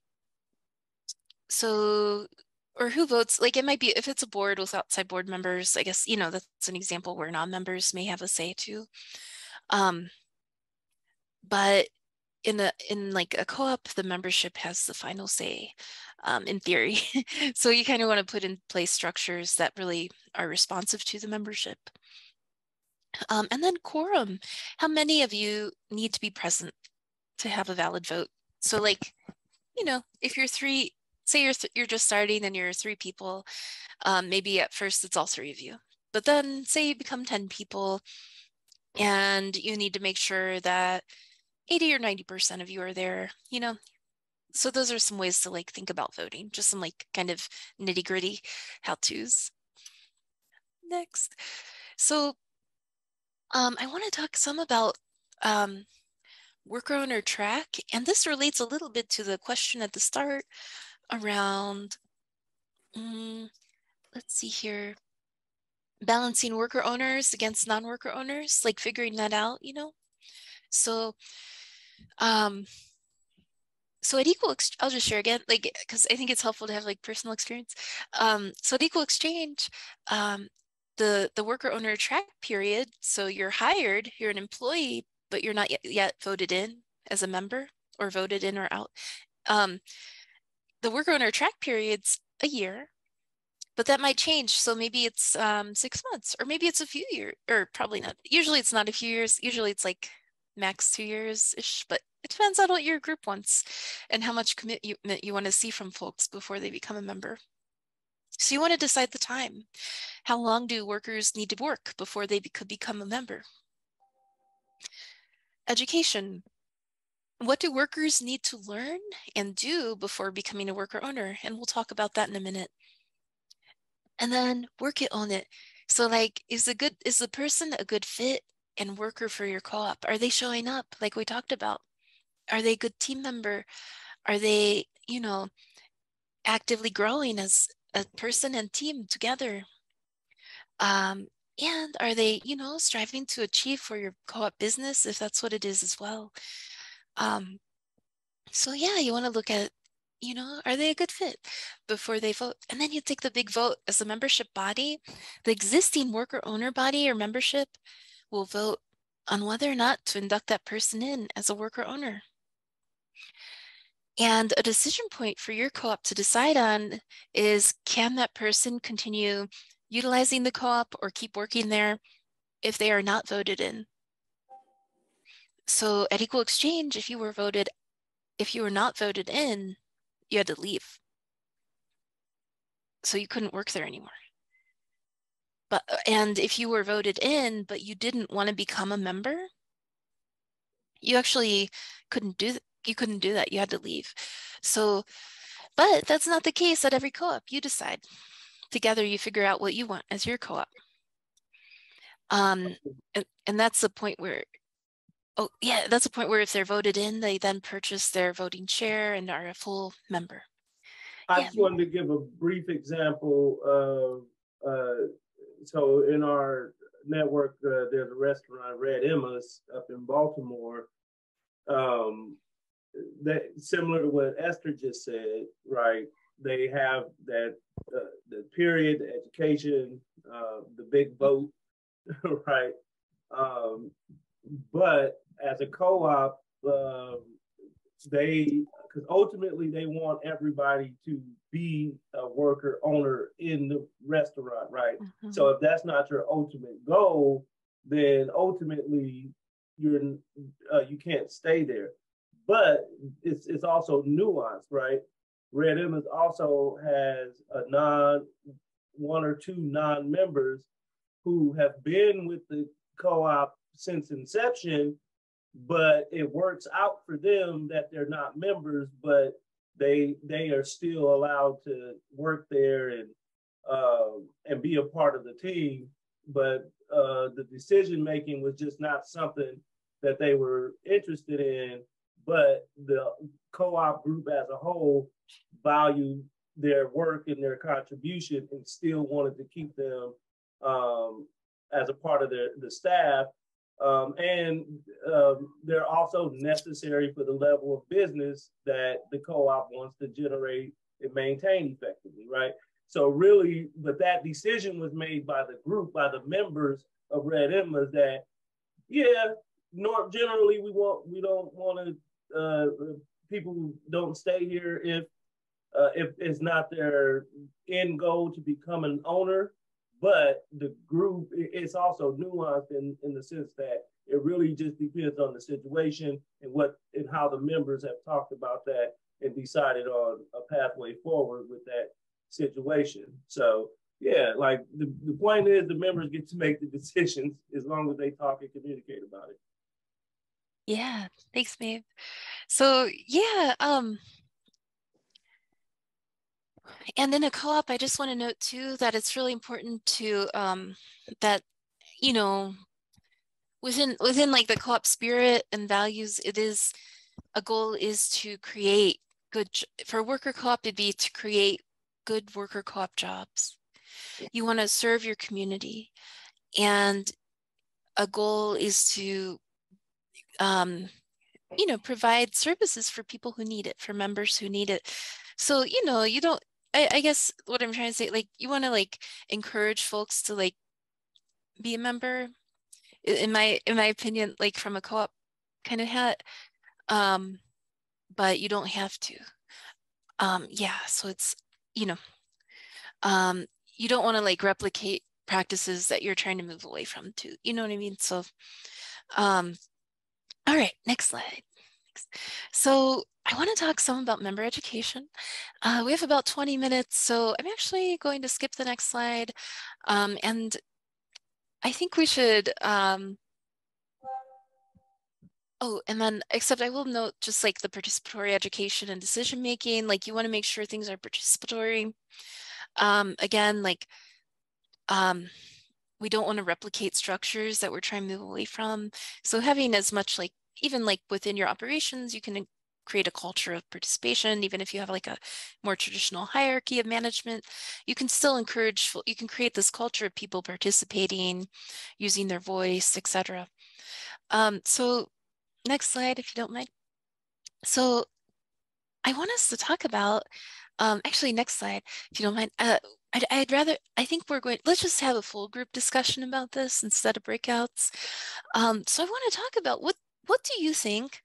So, or who votes, like it might be, if it's a board with outside board members, I guess, that's an example where non-members may have a say too. But in like a co-op, the membership has the final say, in theory. So you kind of want to put in place structures that really are responsive to the membership. And then quorum, how many of you need to be present to have a valid vote? So like, if you're three, say you're just starting and you're 3 people, maybe at first it's all 3 of you, but then say you become 10 people and you need to make sure that 80 or 90% of you are there, So those are some ways to like think about voting, just some like kind of nitty gritty how-tos. Next. So I want to talk some about worker owner track, and this relates a little bit to the question at the start around, let's see here, balancing worker owners against non-worker owners, like figuring that out, So so at I'll just share again, like, because I think it's helpful to have like personal experience. So at Equal Exchange, the worker owner track period, so you're hired, you're an employee, but you're not yet voted in as a member or voted in or out. The worker owner track period's a year, but that might change. So maybe it's 6 months, or maybe it's a few years, or probably not. Usually it's not a few years. Usually it's like max 2 years-ish, but it depends on what your group wants and how much commitment you want to see from folks before they become a member. So you want to decide the time. How long do workers need to work before they could become a member? Education. What do workers need to learn and do before becoming a worker owner? And we'll talk about that in a minute. And then work it on it. So like, is the person a good fit and worker for your co-op? Are they showing up like we talked about? Are they a good team member? Are they, you know, actively growing as a person and team together? And are they, you know, striving to achieve for your co-op business, if that's what it is as well? So yeah, you want to look at, you know, are they a good fit before they vote? And then you take the big vote as a membership body. The existing worker owner body or membership will vote on whether or not to induct that person in as a worker owner. And a decision point for your co-op to decide on is, can that person continue utilizing the co-op or keep working there if they are not voted in? So at equal exchange, if you were not voted in, you had to leave. So you couldn't work there anymore. And if you were voted in, but you didn't want to become a member, you actually couldn't do that. You couldn't do that. You had to leave. So, but that's not the case at every co-op. You decide. Together, you figure out what you want as your co-op. And that's the point where, oh yeah, that's the point where if they're voted in, they then purchase their voting share and are a full member. I just wanted to give a brief example of, so in our network, there's a restaurant, Red Emma's, up in Baltimore, that similar to what Esther just said, right? They have that, the period, the education, the big vote, right? But as a co-op, because ultimately they want everybody to be a worker owner in the restaurant, right? Mm-hmm. So if that's not your ultimate goal, then ultimately you can't stay there. But it's also nuanced, right? Red Emma's also has one or two non-members who have been with the co-op since inception, but it works out for them that they're not members, but they are still allowed to work there and be a part of the team. But the decision making was just not something that they were interested in. But the co-op group as a whole valued their work and their contribution and still wanted to keep them as a part of the staff. They're also necessary for the level of business that the co-op wants to generate and maintain effectively, right? So really, but that decision was made by the group, by the members of Red Emma's that, yeah, generally we don't want to, people don't stay here if it's not their end goal to become an owner. But the group, it's also nuanced in the sense that it really just depends on the situation and how the members have talked about that and decided on a pathway forward with that situation. So yeah, like the point is the members get to make the decisions as long as they talk and communicate about it. Yeah, thanks, Maeve. So yeah, and in a co-op, I just want to note too that it's really important to that, you know, within like the co-op spirit and values, a goal is to create for worker co-op to be to create good worker co-op jobs. You want to serve your community, and a goal is to you know, provide services for people who need it, for members who need it. So, you know, you don't, I guess what I'm trying to say, like, you want to like encourage folks to like be a member, in my opinion, like from a co-op kind of hat, but you don't have to. Yeah, so it's, you know, you don't want to like replicate practices that you're trying to move away from too, you know what I mean? So, all right, next slide. So I want to talk some about member education. We have about 20 minutes, so I'm actually going to skip the next slide. And I think we should, oh, and then, except I will note just like the participatory education and decision making, like you want to make sure things are participatory. Again, like, we don't want to replicate structures that we're trying to move away from. So having as much like, even like within your operations, you can create a culture of participation. Even if you have like a more traditional hierarchy of management, you can still encourage, you can create this culture of people participating, using their voice, etc. So next slide, if you don't mind. So I want us to talk about, actually next slide, if you don't mind. I think we're going, let's just have a full group discussion about this instead of breakouts. So I want to talk about what do you think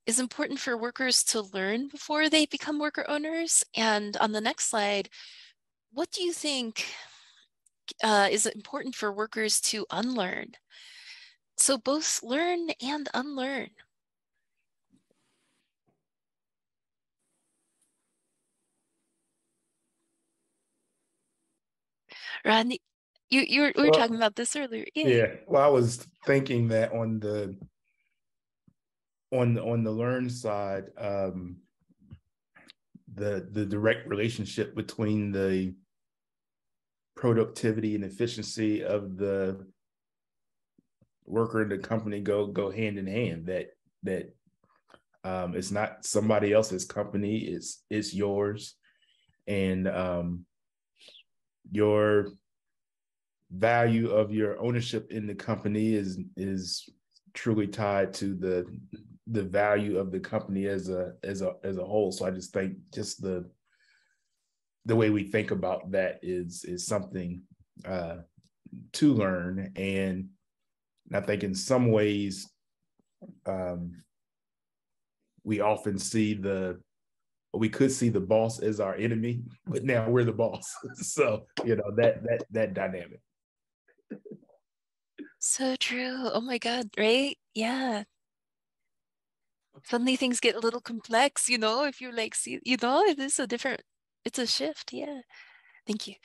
is important for workers to learn before they become worker owners? And on the next slide, what do you think is important for workers to unlearn? So both learn and unlearn. Rodney, we were talking about this earlier. Yeah. Well, I was thinking that on the learn side, the direct relationship between the productivity and efficiency of the worker and the company go hand in hand. That it's not somebody else's company, it's yours, and your value of your ownership in the company is truly tied to the value of the company as a whole. So I just think just the way we think about that is something to learn. And I think in some ways we often we could see the boss as our enemy, but now we're the boss. So, that dynamic. So true. Oh my God, right? Yeah. Suddenly things get a little complex, if you like see, it is it's a shift. Yeah. Thank you.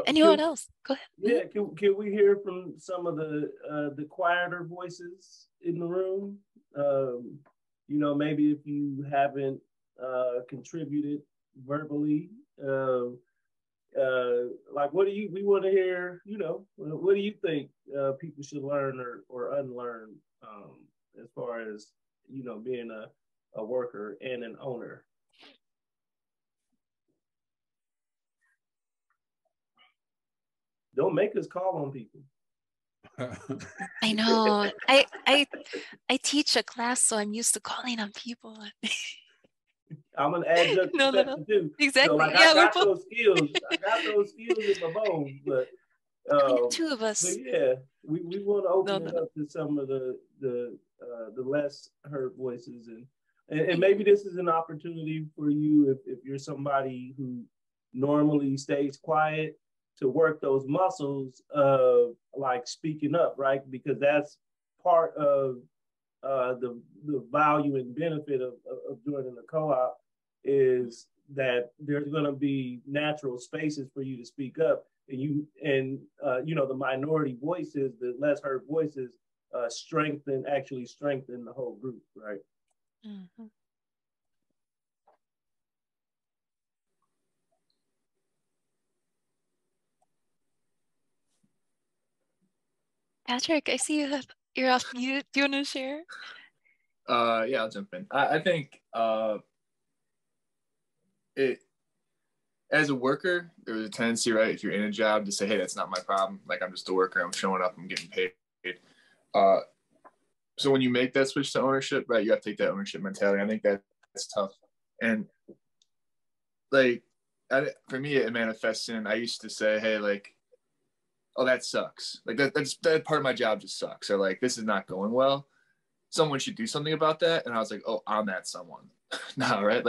Anyone else? Go ahead. Yeah, can we hear from some of the quieter voices in the room? Maybe if you haven't contributed verbally, like we want to hear, what do you think people should learn or unlearn as far as, being a worker and an owner? Don't make us call on people. I know. I teach a class, so I'm used to calling on people. I'm an adjunct professor too. Exactly. So like, I got those skills. I got those skills in my bones, but two of us. But yeah, we want to open it up to some of the less heard voices, and maybe this is an opportunity for you if you're somebody who normally stays quiet, to work those muscles of like speaking up, right? Because that's part of the value and benefit of joining the co-op, is that there's going to be natural spaces for you to speak up, and the minority voices, the less heard voices, actually strengthen the whole group, right? Mm-hmm. Patrick, I see you're off mute. Do you want to share? Yeah, I'll jump in. I think as a worker, there was a tendency, right, if you're in a job, to say, hey, that's not my problem. Like, I'm just a worker. I'm showing up. I'm getting paid. So when you make that switch to ownership, right, you have to take that ownership mentality. I think that's tough. And, like, for me, it manifests in, I used to say, hey, like, oh, that sucks. Like, that part of my job just sucks. Or, like, this is not going well. Someone should do something about that. And I was like, oh, I'm that someone. No, right?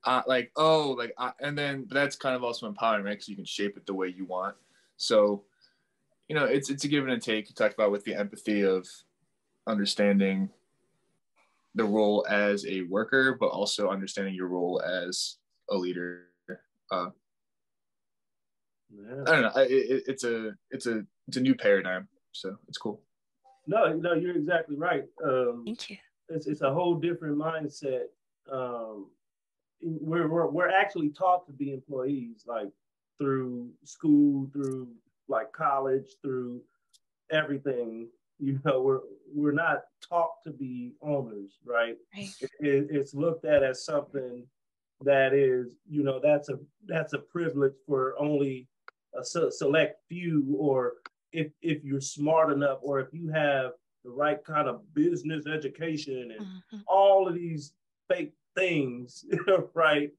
And then, but that's kind of also empowering, right? Because you can shape it the way you want. So, it's a give and a take. You talked about with the empathy of understanding the role as a worker, but also understanding your role as a leader. I don't know. It's a new paradigm, so it's cool. No, you're exactly right. Thank you. It's a whole different mindset. We're actually taught to be employees, like through school, through like college, through everything. We're not taught to be owners, right? It's looked at as something that is, that's a privilege for only a select few, or if you're smart enough, or if you have the right kind of business education and all of these fake things, right?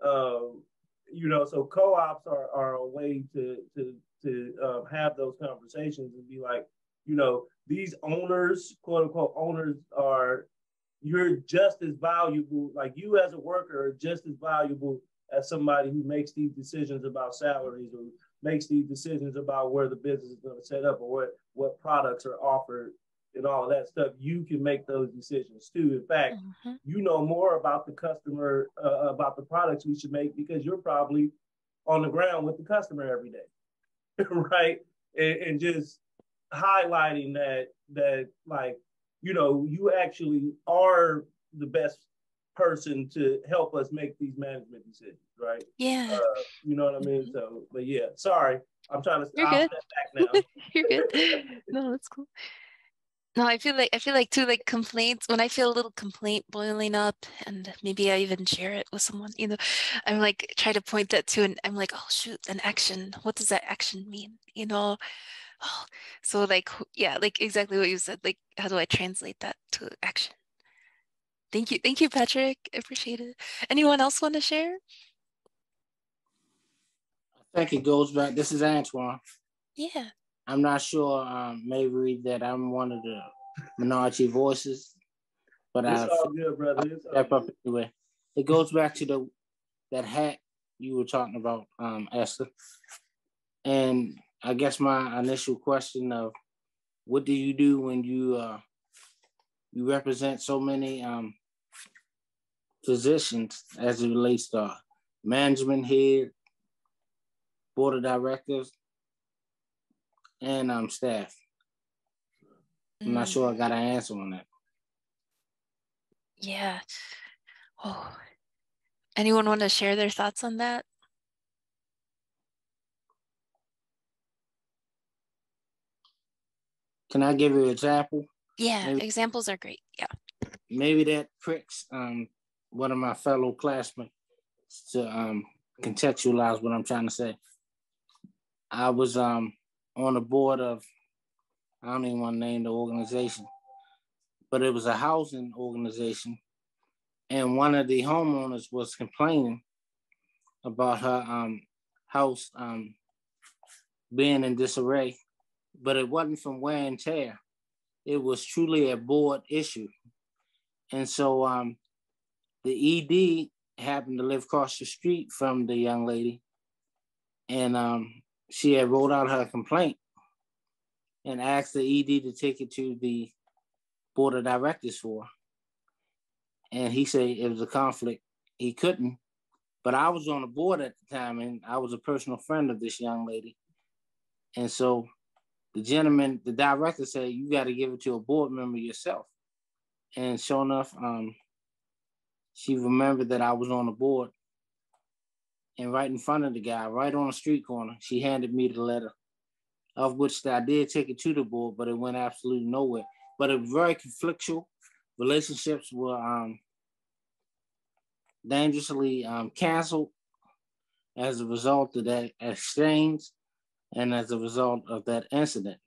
So co-ops are a way to have those conversations and be like, these owners, quote unquote owners, you're just as valuable, like you as a worker are just as valuable as somebody who makes these decisions about salaries, or makes these decisions about where the business is going to set up, or what products are offered and all of that stuff. You can make those decisions too. In fact, you know more about the customer, about the products we should make, because you're probably on the ground with the customer every day, right? And just highlighting that like, you actually are the best person to help us make these management decisions, right? Yeah. You know what I mean? So, but yeah, sorry, I'm trying to. You're I'll good. step back now. You're good. No, that's cool. No, I feel like too, like complaints, when I feel a little complaint boiling up, and maybe I even share it with someone, I'm like try to point that to, and I'm like, oh shoot, an action. What does that action mean? Oh, so like, yeah, like exactly what you said. Like, how do I translate that to action? Thank you, Patrick. I appreciate it. Anyone else want to share? I think it goes back. This is Antoine. Yeah. I'm not sure, maybe that I'm one of the minority voices, but it's all good, brother. It's all step up anyway. It goes back to that hat you were talking about, Esther. And I guess my initial question of what do you do when you represent so many positions as it relates to management head, board of directors, and staff? I'm not sure I got an answer on that. Yeah. Oh, anyone want to share their thoughts on that? Can I give you an example? Yeah, maybe examples are great. Yeah. Maybe that pricks one of my fellow classmates to contextualize what I'm trying to say. I was on the board of, I don't even want to name the organization, but it was a housing organization. And one of the homeowners was complaining about her house being in disarray, but it wasn't from wear and tear. It was truly a board issue. And so the ED happened to live across the street from the young lady, and she had wrote out her complaint and asked the ED to take it to the board of directors for. And he said it was a conflict. He couldn't. But I was on the board at the time, and I was a personal friend of this young lady. And so the gentleman, the director said, you got to give it to a board member yourself. And sure enough, she remembered that I was on the board. And right in front of the guy, right on the street corner, she handed me the letter, of which I did take it to the board, but it went absolutely nowhere. But it was very conflictual. Relationships were dangerously canceled as a result of that exchange and as a result of that incident.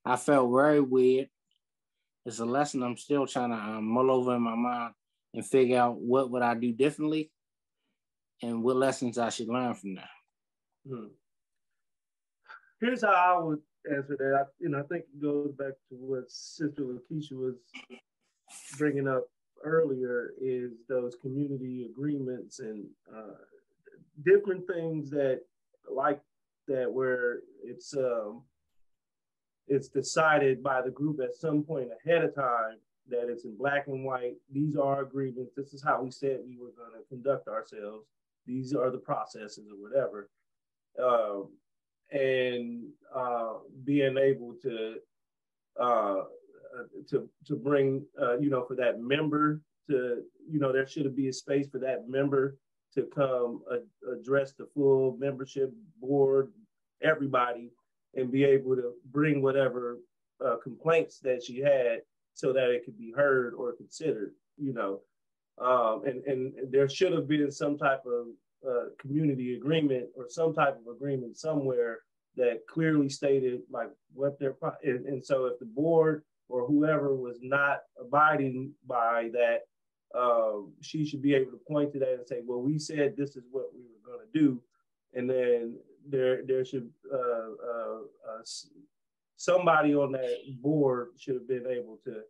I felt very weird. It's a lesson I'm still trying to mull over in my mind and figure out what would I do differently and what lessons I should learn from that. Here's how I would answer that. I think it goes back to what Sister Lakeisha was bringing up earlier, is those community agreements and different things that like that, where it's decided by the group at some point ahead of time that it's in black and white. These are our agreements. This is how we said we were going to conduct ourselves. These are the processes or whatever. And being able to bring, for that member to, there should be a space for that member to come address the full membership board, everybody, and be able to bring whatever complaints that she had so that it could be heard or considered, and there should have been some type of community agreement or some type of agreement somewhere that clearly stated like what their, and so if the board or whoever was not abiding by that, she should be able to point to that and say, well, we said this is what we were going to do. And then there should, somebody on that board should have been able to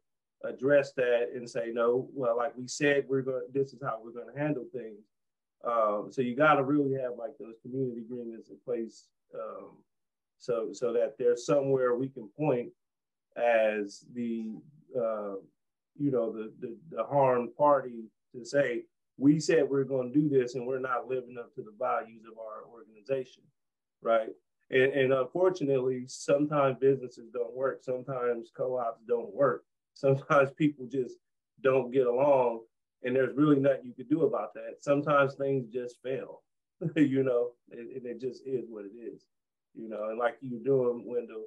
address that and say, no, well, like we said, this is how we're going to handle things. So you got to really have like those community agreements in place, so that there's somewhere we can point as the harmed party to say, we said we're going to do this and we're not living up to the values of our organization, right? And unfortunately, sometimes businesses don't work. Sometimes co-ops don't work. Sometimes people just don't get along, and there's really nothing you could do about that. Sometimes things just fail, and it just is what it is, and like you're doing, Wendell,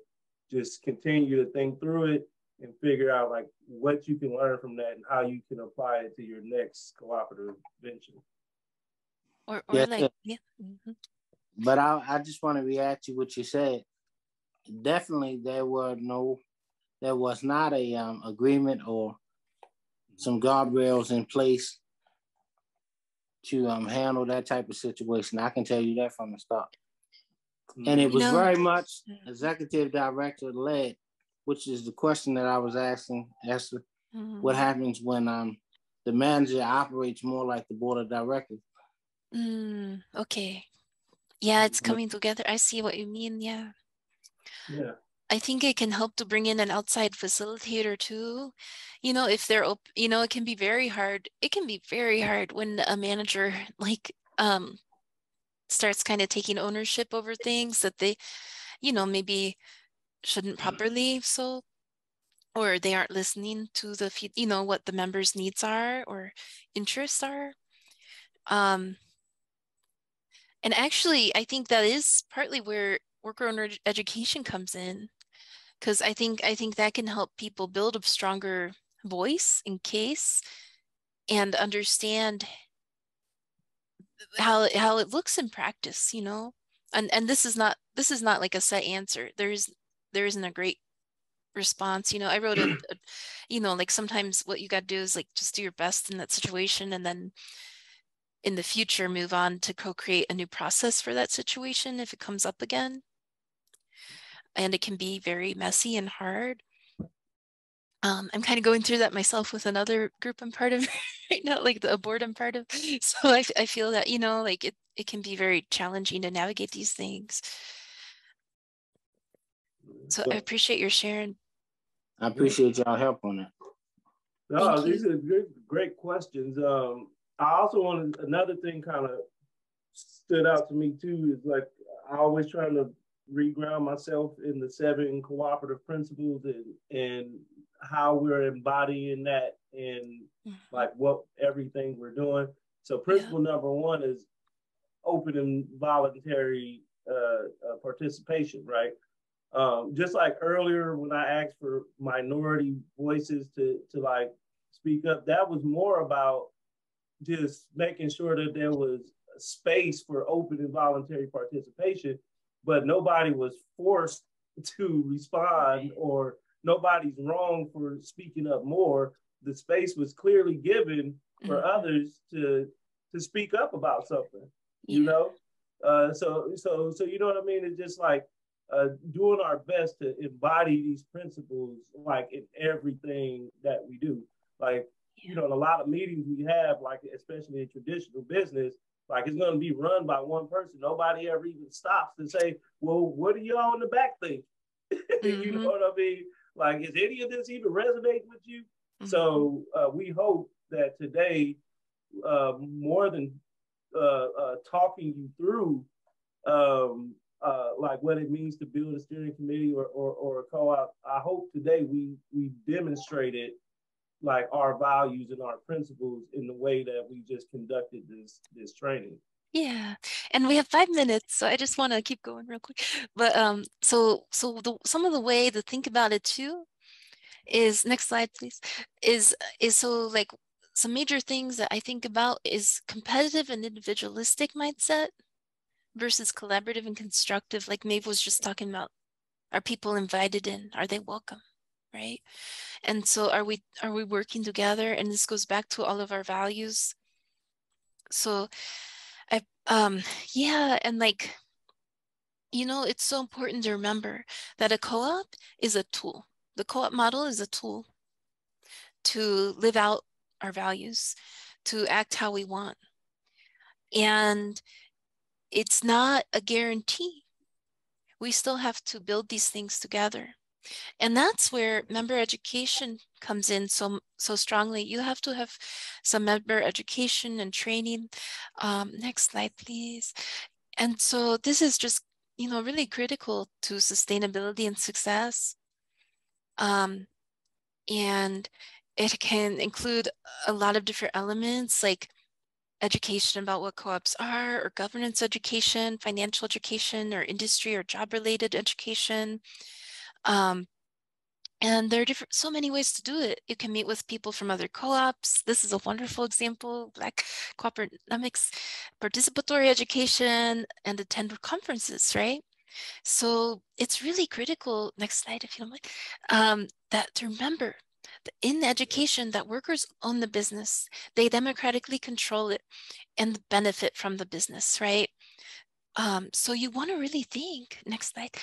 just continue to think through it and figure out like what you can learn from that and how you can apply it to your next cooperative venture. Or Yes, like, yeah. Mm-hmm. But I just want to react to what you said. Definitely, there was not a agreement or some guardrails in place to handle that type of situation. I can tell you that from the start. And it was very much executive director led, which is the question that I was asking Esther. Mm-hmm. What happens when the manager operates more like the board of directors? Okay. Yeah, it's coming together. I see what you mean. Yeah. Yeah. I think it can help to bring in an outside facilitator too. If they're it can be very hard. It can be very hard when a manager starts kind of taking ownership over things that they, maybe shouldn't properly. So, or they aren't listening to what the members' needs are or interests are. And actually, I think that is partly where worker owner education comes in, because I think that can help people build a stronger voice in case and understand how it looks in practice, and this is not like a set answer. There isn't a great response. I wrote like sometimes what you got to do is like just do your best in that situation, and then in the future move on to co-create a new process for that situation if it comes up again. And it can be very messy and hard. I'm kind of going through that myself with another group I'm part of right now, like the board I'm part of. So I feel that, like it can be very challenging to navigate these things. So I appreciate your sharing. I appreciate y'all help on that. No, these are great questions. I also wanted, another thing kind of stood out to me too, is like, I always trying to reground myself in the 7 cooperative principles and how we're embodying that in like what everything we're doing. So principle number 1 is open and voluntary participation, right? Just like earlier when I asked for minority voices to like speak up, that was more about just making sure that there was space for open and voluntary participation, but nobody was forced to respond or nobody's wrong for speaking up more. The space was clearly given for others to speak up about something, so you know what I mean? It's just like doing our best to embody these principles like in everything that we do. Like, in a lot of meetings we have, like especially in traditional business, like it's going to be run by one person. Nobody ever even stops to say, well, what do y'all in the back think? You know what I mean? Like, is any of this even resonate with you? So we hope that today, more than talking you through like what it means to build a steering committee or a co-op, I hope today we demonstrated like our values and our principles in the way that we just conducted this training. Yeah, and we have 5 minutes, so I just want to keep going real quick. But so some of the way to think about it too is, next slide please, is so like some major things that I think about is competitive and individualistic mindset versus collaborative and constructive. Like Maeve was just talking about, are people invited in? Are they welcome? Right? And so are we working together? And this goes back to all of our values. So yeah, and like, you know, it's so important to remember that a co-op is a tool. The co-op model is a tool to live out our values, to act how we want. And it's not a guarantee. We still have to build these things together. And that's where member education comes in so strongly. You have to have some member education and training. Next slide, please. And so this is just, you know, really critical to sustainability and success. And it can include a lot of different elements like education about what co-ops are, or governance education, financial education, or industry or job-related education. And there are so many ways to do it. You can meet with people from other co-ops. This is a wonderful example, Black CoopNomics, participatory education, and attend conferences, right? So it's really critical, next slide if you don't mind, that to remember that in education that workers own the business, they democratically control it and benefit from the business, right? So you want to really think, next slide,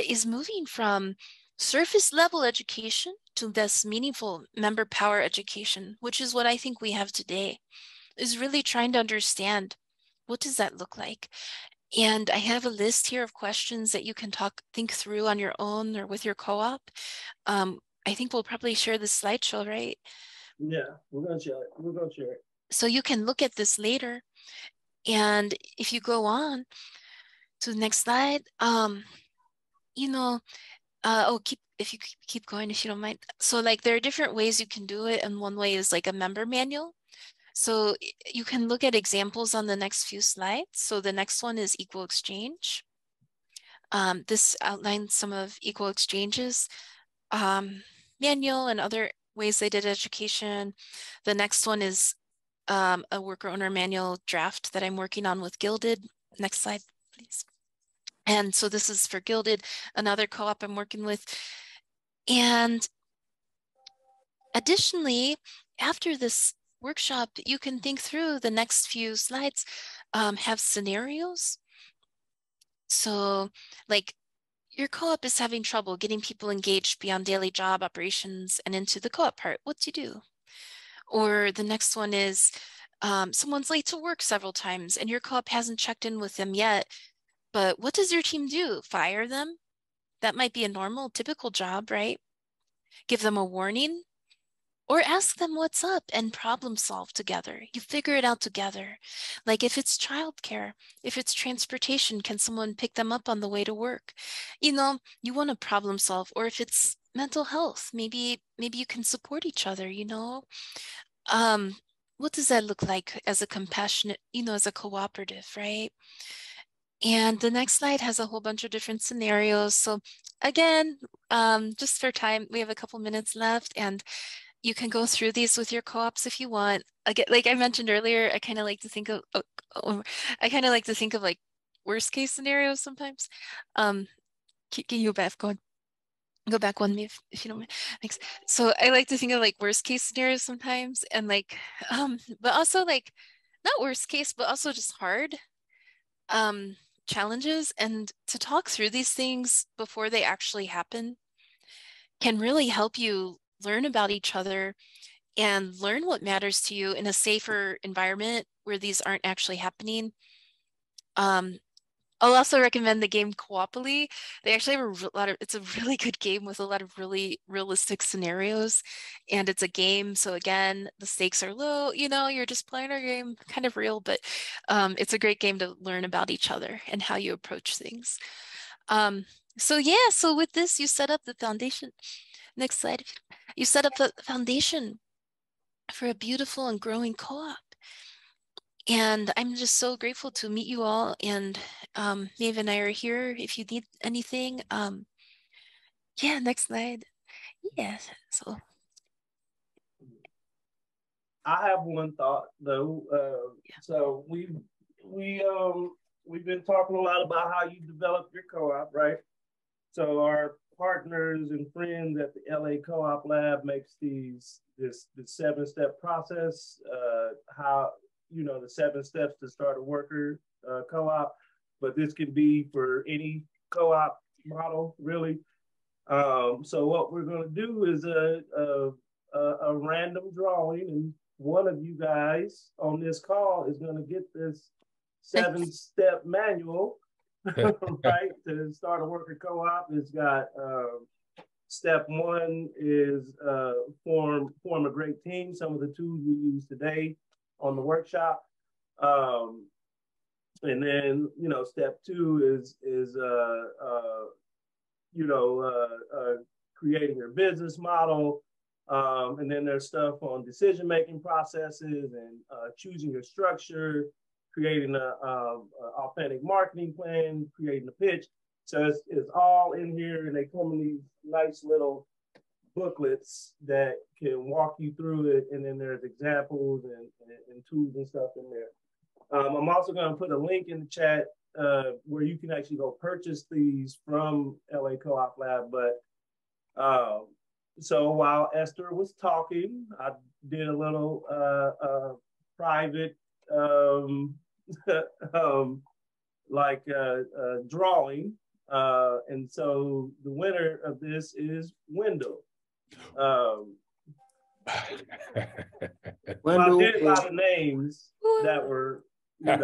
is moving from surface level education to this meaningful member power education, which is what I think we have today, is really trying to understand what does that look like. And I have a list here of questions that you can think through on your own or with your co-op. I think we'll probably share this slideshow, right? Yeah, we're gonna share it. We're gonna share it. So you can look at this later. And if you go on to the next slide, you know, if you keep going, if you don't mind. So like there are different ways you can do it. And one way is like a member manual. So you can look at examples on the next few slides. So the next one is equal exchange. This outlines some of equal exchanges, manual and other ways they did education. The next one is a worker owner manual draft that I'm working on with Gilded. Next slide, please. And so this is for Gilded, another co-op I'm working with. And additionally, after this workshop, you can think through the next few slides, have scenarios. So like your co-op is having trouble getting people engaged beyond daily job operations and into the co-op part. What do you do? Or the next one is someone's late to work several times and your co-op hasn't checked in with them yet. But what does your team do? Fire them? That might be a normal, typical job, right? Give them a warning? Or ask them what's up and problem solve together. You figure it out together. Like if it's childcare, if it's transportation, can someone pick them up on the way to work? You know, you want to problem solve. Or if it's mental health, maybe you can support each other, you know? What does that look like as a compassionate, you know, as a cooperative, right? And the next slide has a whole bunch of different scenarios. So again, just for time, we have a couple minutes left and you can go through these with your co-ops if you want. Again, like I mentioned earlier, I kind of like to think of, like worst case scenarios sometimes. Can you go back one if you don't mind. Thanks. So I like to think of like worst case scenarios sometimes and like, but also like not worst case, but also just hard challenges, and to talk through these things before they actually happen can really help you learn about each other and learn what matters to you in a safer environment where these aren't actually happening. I'll also recommend the game Coopoly. They actually have it's a really good game with a lot of really realistic scenarios, and it's a game. So again, the stakes are low, you're just playing a game, kind of real, but it's a great game to learn about each other and how you approach things. So yeah, so with this, you set up the foundation. Next slide. You set up the foundation for a beautiful and growing co-op. And I'm just so grateful to meet you all. And Maeve and I are here if you need anything. Yeah, next slide. Yeah, so. I have one thought though. So we've been talking a lot about how you develop your co-op, right? So our partners and friends at the LA Co-op Lab makes this 7-step process, how, the 7 steps to start a worker co-op, but this can be for any co-op model, really. So what we're going to do is a random drawing, and one of you guys on this call is going to get this 7-step manual, right, to start a worker co-op. It's got step 1 is form a great team. Some of the tools we use today on the workshop, and then step 2 is creating your business model, and then there's stuff on decision-making processes and choosing your structure, creating a authentic marketing plan, creating a pitch. So it's all in here, and they come in these nice little booklets that can walk you through it, and then there's examples and tools and stuff in there. I'm also going to put a link in the chat where you can actually go purchase these from LA Co-op Lab. But so while Esther was talking, I did a little private drawing. And so the winner of this is Wendell. Well, I did a lot of names that were, Wait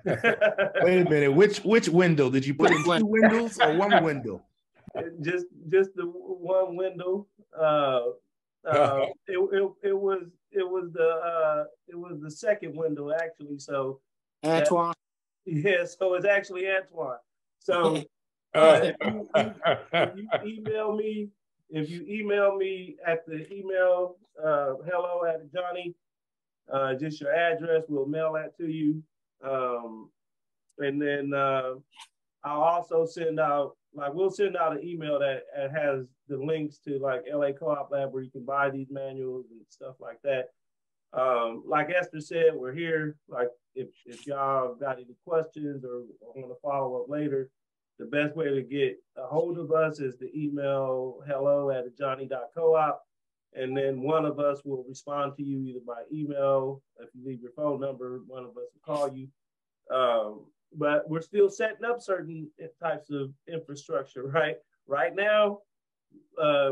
a minute, which window? Did you put in 2 windows or 1 window? Just the one window. It was the second window actually. So Antoine. So it's actually Antoine. So if you email me at the email hello@Johnny, just your address, we'll mail that to you. And then I'll also send out, we'll send out an email that has the links to LA Co-op Lab where you can buy these manuals and stuff like that. Like Esther said, we're here. If y'all got any questions or want to follow up later, the best way to get a hold of us is to email hello@johnny.coop, and then one of us will respond to you either by email. If you leave your phone number, one of us will call you. But we're still setting up certain types of infrastructure, right? Right now,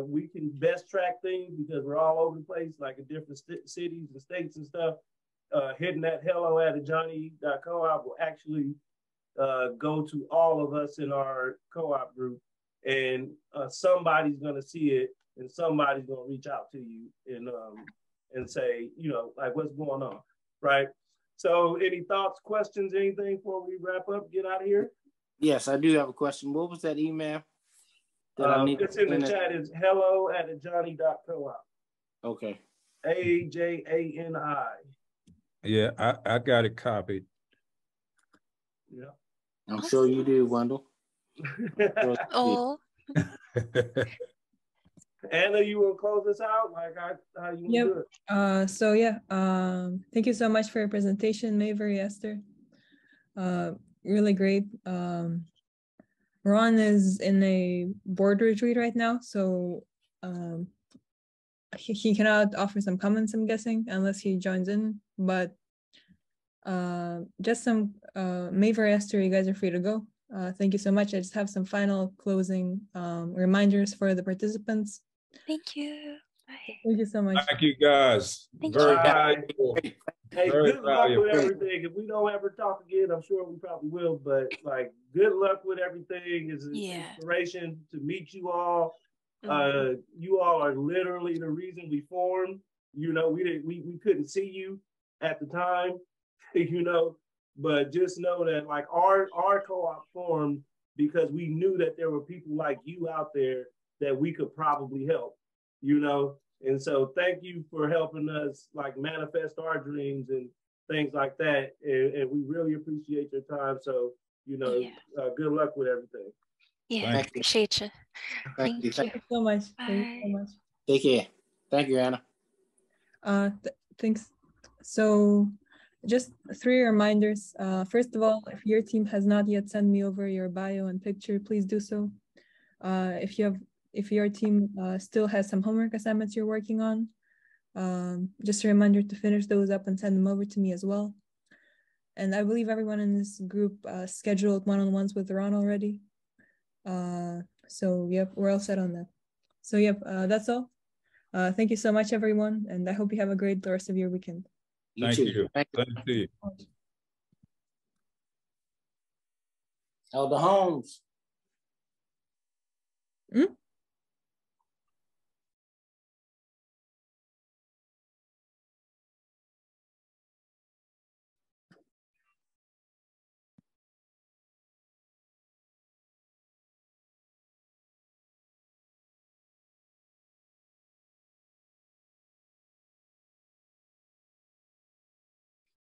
we can best track things because we're all over the place, like in different cities and states and stuff. Hitting that hello@johnny.coop will actually go to all of us in our co-op group, and somebody's going to see it, and somebody's going to reach out to you and say, what's going on, right? So any thoughts, questions, anything before we wrap up, get out of here? Yes, I do have a question. What was that email that I need? It's in the chat. It's hello@johnny.coop. Okay. AJANI. Yeah, I got it copied. Yeah. I'm sure you do, Wendell. Oh. Anna, you will close us out? How you do it? So yeah, thank you so much for your presentation, Maver, Esther. Really great. Ron is in a board retreat right now, so he cannot offer some comments, I'm guessing, unless he joins in. But just some Maver, Esther, you guys are free to go. Thank you so much. I just have some final closing reminders for the participants. Thank you. Bye. Thank you so much. Thank you, guys. Thank Very you. cool. Hey, Very good luck with valuable. everything. If we don't ever talk again, I'm sure we probably will, but like good luck with everything. Is an inspiration to meet you all. You all are literally the reason we formed. You know, we couldn't see you at the time, you know, but just know that like our co-op formed because we knew that there were people like you out there that we could probably help, you know. And so thank you for helping us like manifest our dreams and things like that. And we really appreciate your time. So, you know, good luck with everything. Yeah, I appreciate you. Thank you so much. Thank you so much. Take care. Thank you, Anna. Thanks. So just 3 reminders. First of all, if your team has not yet sent me over your bio and picture, please do so. If your team still has some homework assignments you're working on, just a reminder to finish those up and send them over to me as well. And I believe everyone in this group scheduled one-on-ones with Ron already. So yep, we're all set on that. So yep, that's all. Thank you so much, everyone, and I hope you have a great rest of your weekend. Thank you. Thank you. Elder Holmes. Hmm?